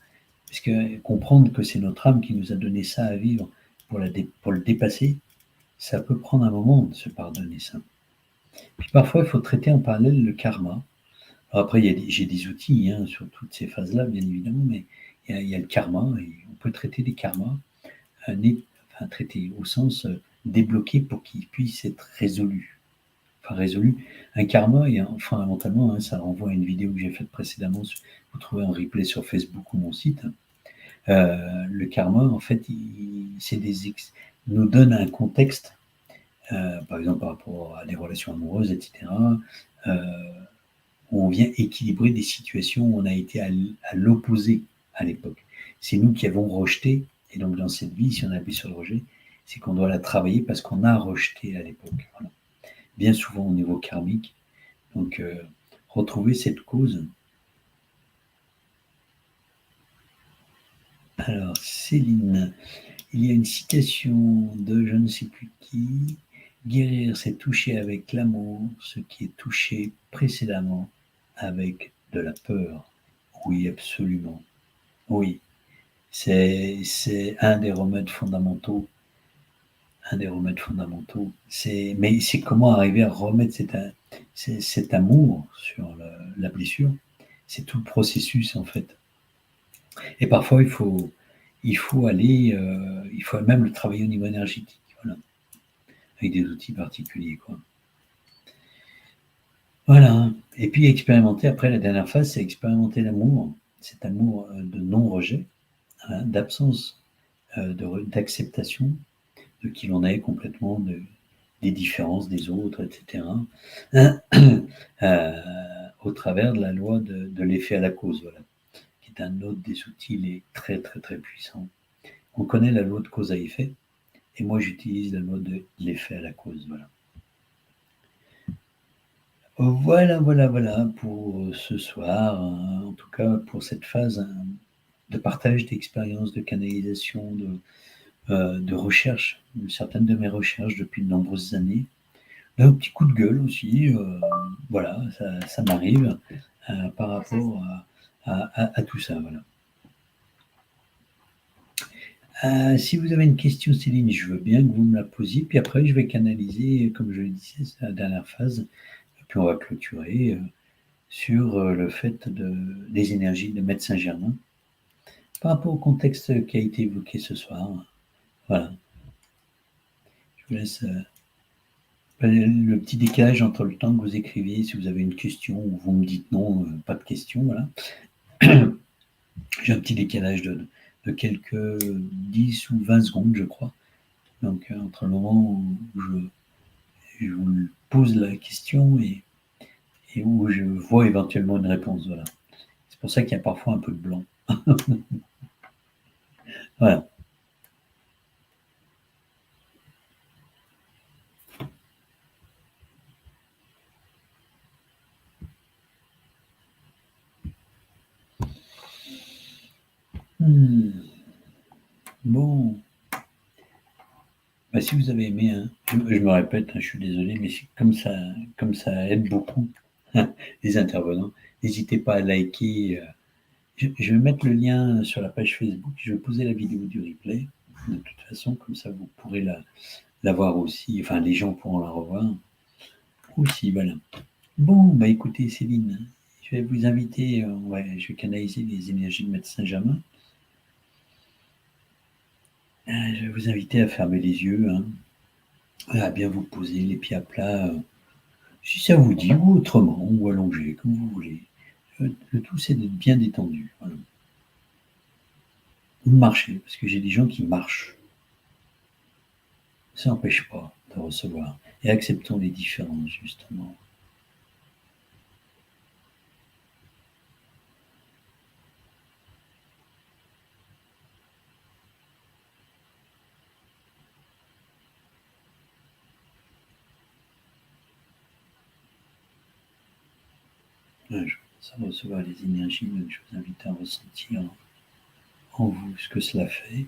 parce que comprendre que c'est notre âme qui nous a donné ça à vivre pour le dépasser, ça peut prendre un moment de se pardonner ça. Puis parfois, il faut traiter en parallèle le karma. Alors après, j'ai des outils, hein, sur toutes ces phases-là, bien évidemment, mais il y a le karma, et on peut traiter des karmas, enfin traiter au sens débloquer pour qu'ils puissent être résolus. Enfin résolus. Un karma, et fondamentalement, hein, ça renvoie à une vidéo que j'ai faite précédemment, vous trouvez en replay sur Facebook ou mon site. Le karma, en fait, nous donne un contexte, par exemple par rapport à des relations amoureuses, etc., où on vient équilibrer des situations où on a été à l'opposé à l'époque. C'est nous qui avons rejeté, et donc dans cette vie, si on appuie sur le rejet, c'est qu'on doit la travailler parce qu'on a rejeté à l'époque. Voilà. Bien souvent au niveau karmique. Donc, retrouver cette cause. Alors, Céline, il y a une citation de je ne sais plus qui. Guérir, c'est toucher avec l'amour ce qui est touché précédemment avec de la peur. Oui, absolument. Oui, c'est un des remèdes fondamentaux un des remèdes fondamentaux. Mais c'est comment arriver à remettre cet amour sur la blessure. C'est tout le processus, en fait. Et parfois, il faut même le travailler au niveau énergétique, voilà, avec des outils particuliers, quoi. Voilà. Et puis expérimenter, après, la dernière phase, c'est expérimenter l'amour, cet amour de non-rejet, hein, d'absence d'acceptation de qui l'on est complètement, des différences des autres, etc. Au travers de la loi de l'effet à la cause, voilà, qui est un autre des outils les très très très puissants. On connaît la loi de cause à effet, et moi j'utilise la loi de l'effet à la cause, voilà. Voilà pour ce soir, en tout cas pour cette phase de partage d'expériences, de canalisation, de recherche, certaines de mes recherches depuis de nombreuses années. Un petit coup de gueule aussi, voilà, ça m'arrive par rapport à tout ça, voilà. Si vous avez une question, Céline, je veux bien que vous me la posiez, puis après je vais canaliser, comme je le disais, c'est la dernière phase, puis on va clôturer sur le fait des énergies de Maître Saint-Germain par rapport au contexte qui a été évoqué ce soir. Voilà, je vous laisse le petit décalage entre le temps que vous écriviez, si vous avez une question ou vous me dites non, pas de question, voilà. J'ai un petit décalage de quelques 10 ou 20 secondes, je crois. Donc, entre le moment où je vous pose la question et où je vois éventuellement une réponse. Voilà. C'est pour ça qu'il y a parfois un peu de blanc. Voilà. Hmm. Bon. Bah, si vous avez aimé, hein, je me répète, hein, je suis désolé, mais comme ça aide beaucoup les intervenants, n'hésitez pas à liker. Je vais mettre le lien sur la page Facebook. Je vais poser la vidéo du replay. De toute façon, comme ça, vous pourrez la voir aussi. Enfin, les gens pourront la revoir aussi. Voilà. Bon, bah écoutez, Céline, je vais vous inviter. Ouais, je vais canaliser les énergies de Maître Saint-Germain. Je vais vous inviter à fermer les yeux, hein, à bien vous poser les pieds à plat, si ça vous dit, ou autrement, ou allongé, comme vous voulez. Le tout, c'est d'être bien détendu. Voilà. Ou de marcher, parce que j'ai des gens qui marchent. Ça n'empêche pas de recevoir. Et acceptons les différences, justement. Ouais, je commence à recevoir les énergies, donc je vous invite à ressentir en vous ce que cela fait.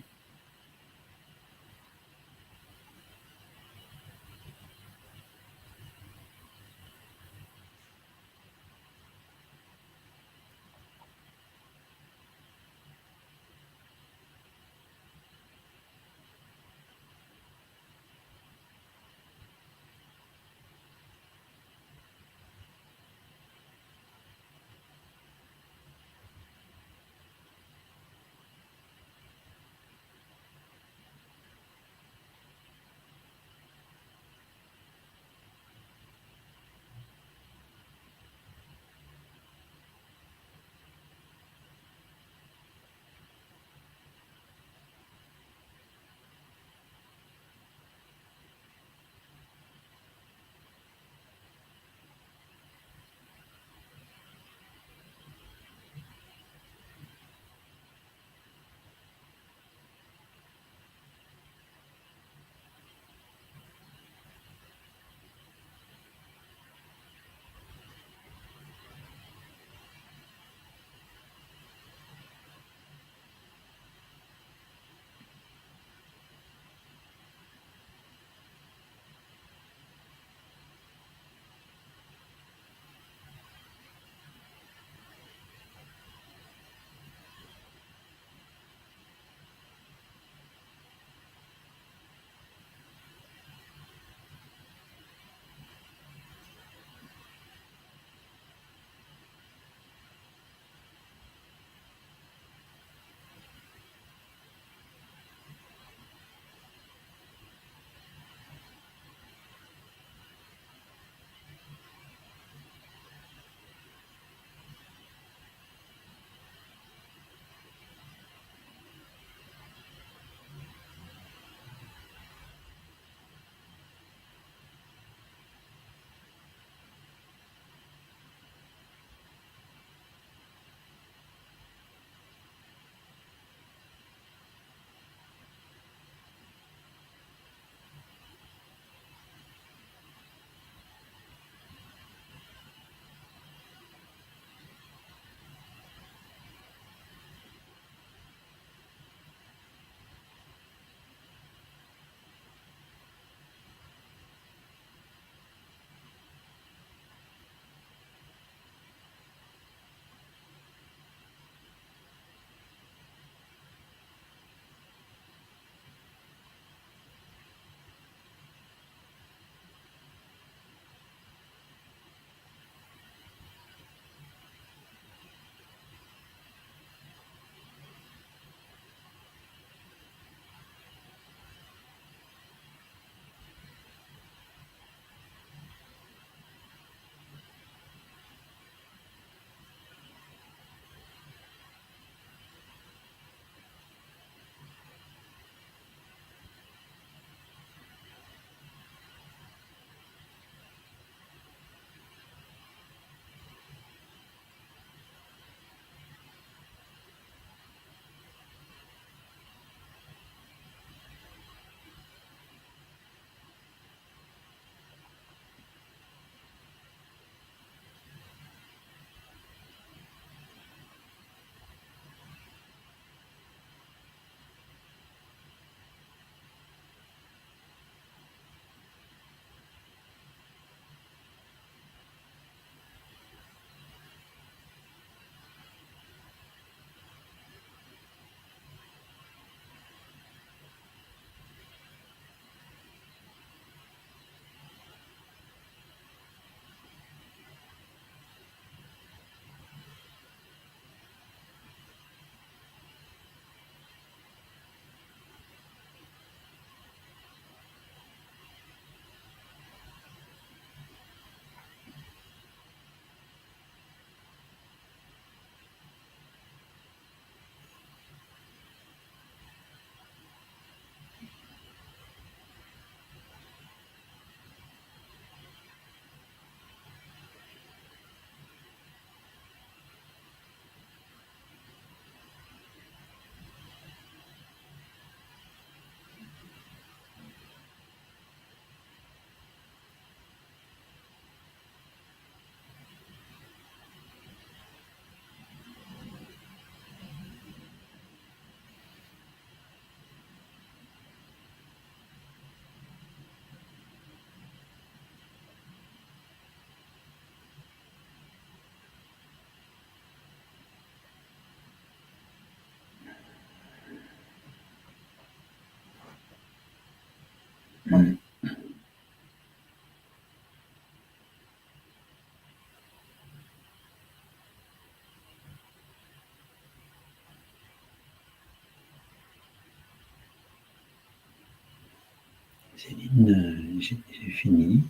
Céline, j'ai fini.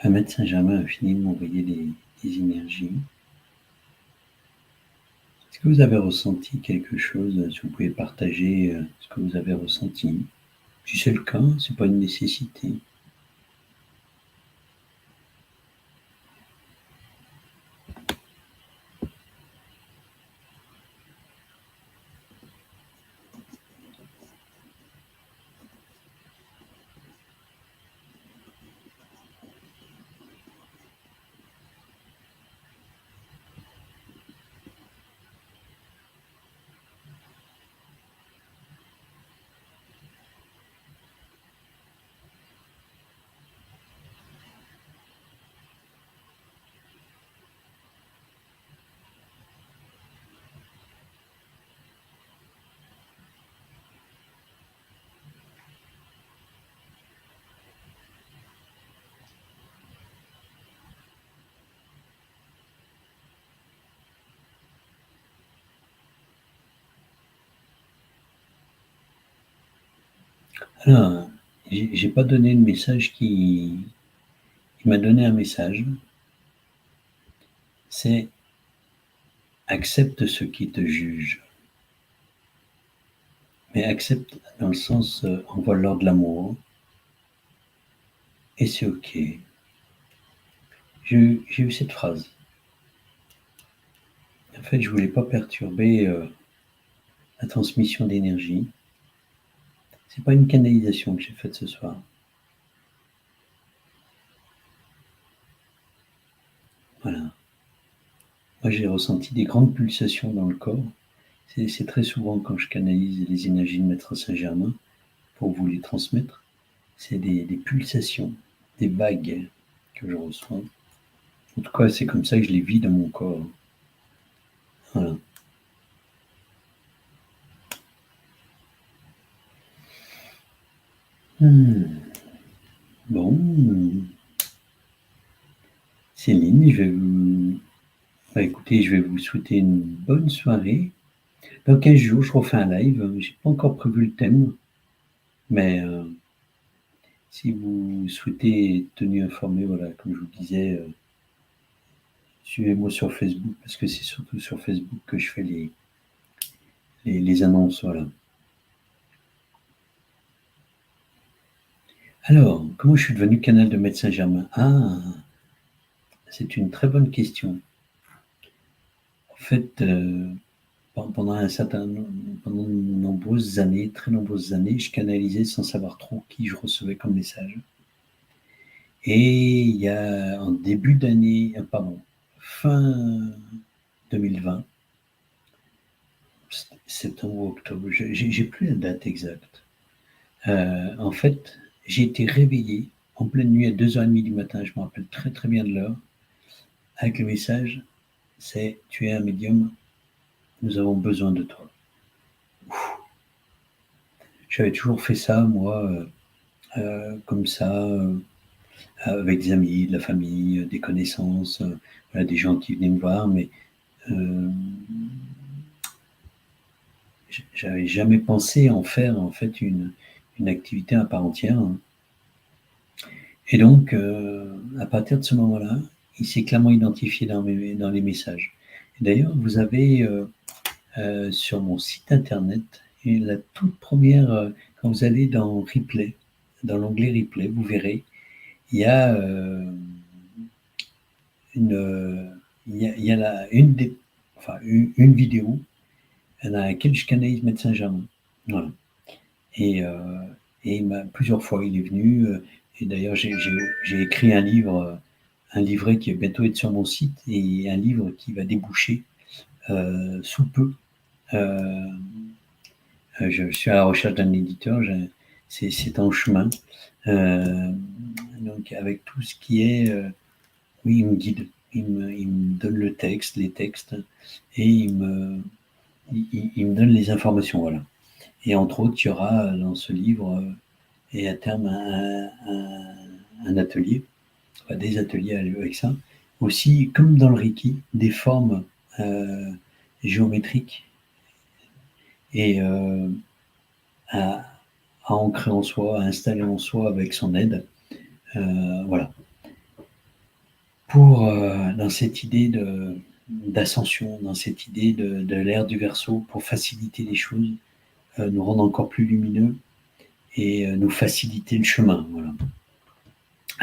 Ahmed Saint-Germain a fini de m'envoyer des énergies. Est-ce que vous avez ressenti quelque chose? Si vous pouvez partager ce que vous avez ressenti. Si c'est le cas, c'est pas une nécessité. Alors, j'ai pas donné le message qui m'a donné un message. C'est accepte ceux qui te jugent. Mais accepte dans le sens envoie-leur de l'amour. Et c'est ok. J'ai eu cette phrase. En fait, je voulais pas perturber la transmission d'énergie. C'est pas une canalisation que j'ai faite ce soir. Voilà. Moi, j'ai ressenti des grandes pulsations dans le corps. C'est très souvent quand je canalise les énergies de Maître Saint-Germain pour vous les transmettre. C'est des pulsations, des vagues que je reçois. En tout cas, c'est comme ça que je les vis dans mon corps. Voilà. Bon. Céline, écoutez, je vais vous souhaiter une bonne soirée. Dans 15 jours, je refais un live. J'ai pas encore prévu le thème, mais si vous souhaitez être tenu informé, voilà, comme je vous disais, suivez-moi sur Facebook, parce que c'est surtout sur Facebook que je fais les annonces, voilà. Alors, comment je suis devenu canal de Maître Saint-Germain? Ah, c'est une très bonne question. En fait, pendant pendant de nombreuses années, très nombreuses années, je canalisais sans savoir trop qui je recevais comme message. Et il y a en début d'année, pardon, fin 2020, septembre ou octobre, j'ai plus la date exacte. En fait, j'ai été réveillé en pleine nuit à 2h30 du matin, je me rappelle très très bien de l'heure, avec le message, c'est tu es un médium, nous avons besoin de toi. J'avais toujours fait ça, moi, comme ça, avec des amis, de la famille, des connaissances, voilà, des gens qui venaient me voir, mais j'avais jamais pensé en faire en fait une activité à part entière. Et donc, à partir de ce moment-là, il s'est clairement identifié dans les messages. Et d'ailleurs, vous avez sur mon site internet, et la toute première, quand vous allez dans Replay, dans l'onglet Replay, vous verrez, il y a il y a une vidéo dans laquelle je canalise Maître Saint-Germain. Voilà. Et, plusieurs fois, il est venu. Et d'ailleurs, j'ai écrit un livre, un livret qui va bientôt être sur mon site et un livre qui va déboucher sous peu. Je suis à la recherche d'un éditeur, c'est en chemin. Donc, avec tout ce qui est. Oui, il me guide. Il me donne le texte, les textes, et il me donne les informations. Voilà. Et entre autres, il y aura dans ce livre et à terme un atelier, enfin, des ateliers avec ça. Aussi, comme dans le Reiki, des formes géométriques et à, à ancrer en soi, à installer en soi avec son aide. Voilà. Pour dans cette idée d'ascension, dans cette idée de l'ère du Verseau, pour faciliter les choses, nous rendre encore plus lumineux et nous faciliter le chemin. Voilà.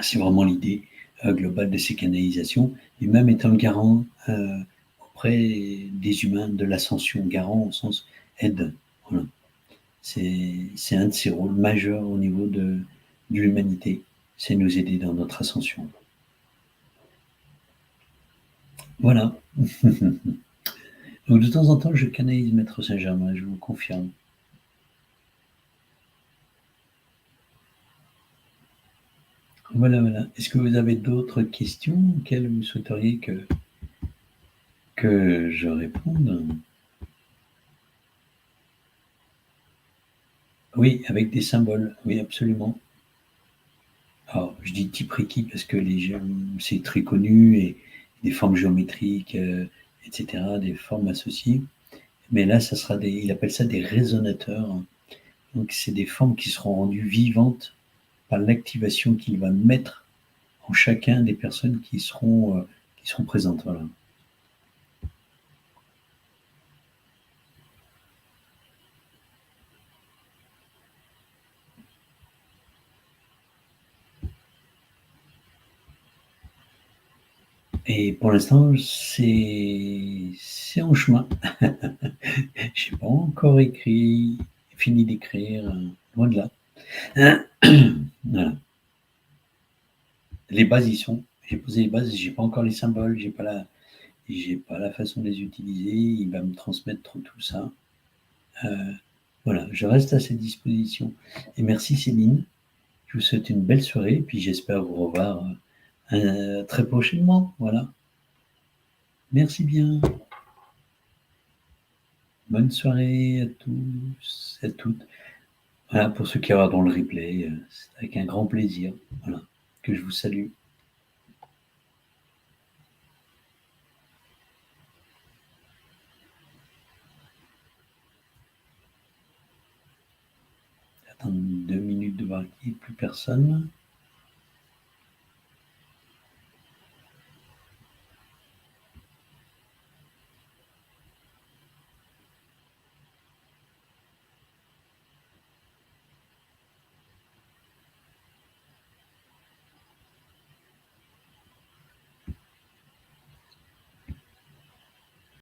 C'est vraiment l'idée globale de ces canalisations, et même étant le garant auprès des humains de l'ascension, garant au sens aide. Voilà. C'est un de ses rôles majeurs au niveau de l'humanité, c'est nous aider dans notre ascension. Voilà. Donc de temps en temps, je canalise Maître Saint-Germain, je vous confirme. Voilà, voilà. Est-ce que vous avez d'autres questions auxquelles vous souhaiteriez que je réponde? Oui, avec des symboles, oui, absolument. Alors, je dis type Reiki parce que c'est très connu et des formes géométriques, etc., des formes associées. Mais là, ça sera il appelle ça des résonateurs. Donc, c'est des formes qui seront rendues vivantes par l'activation qu'il va mettre en chacun des personnes qui seront présentes. Voilà. Et pour l'instant, c'est en chemin. J'ai pas encore fini d'écrire, loin de là. Voilà. Les bases y sont. J'ai posé les bases, j'ai pas encore les symboles, j'ai pas la façon de les utiliser. Il va me transmettre tout ça. Voilà, je reste à ses dispositions. Et merci Céline. Je vous souhaite une belle soirée, et puis j'espère vous revoir très prochainement. Voilà. Merci bien. Bonne soirée à tous, à toutes. Voilà, pour ceux qui regarderont le replay, c'est avec un grand plaisir. Voilà, que je vous salue. Attendre 2 minutes de voir qu'il n'y ait plus personne.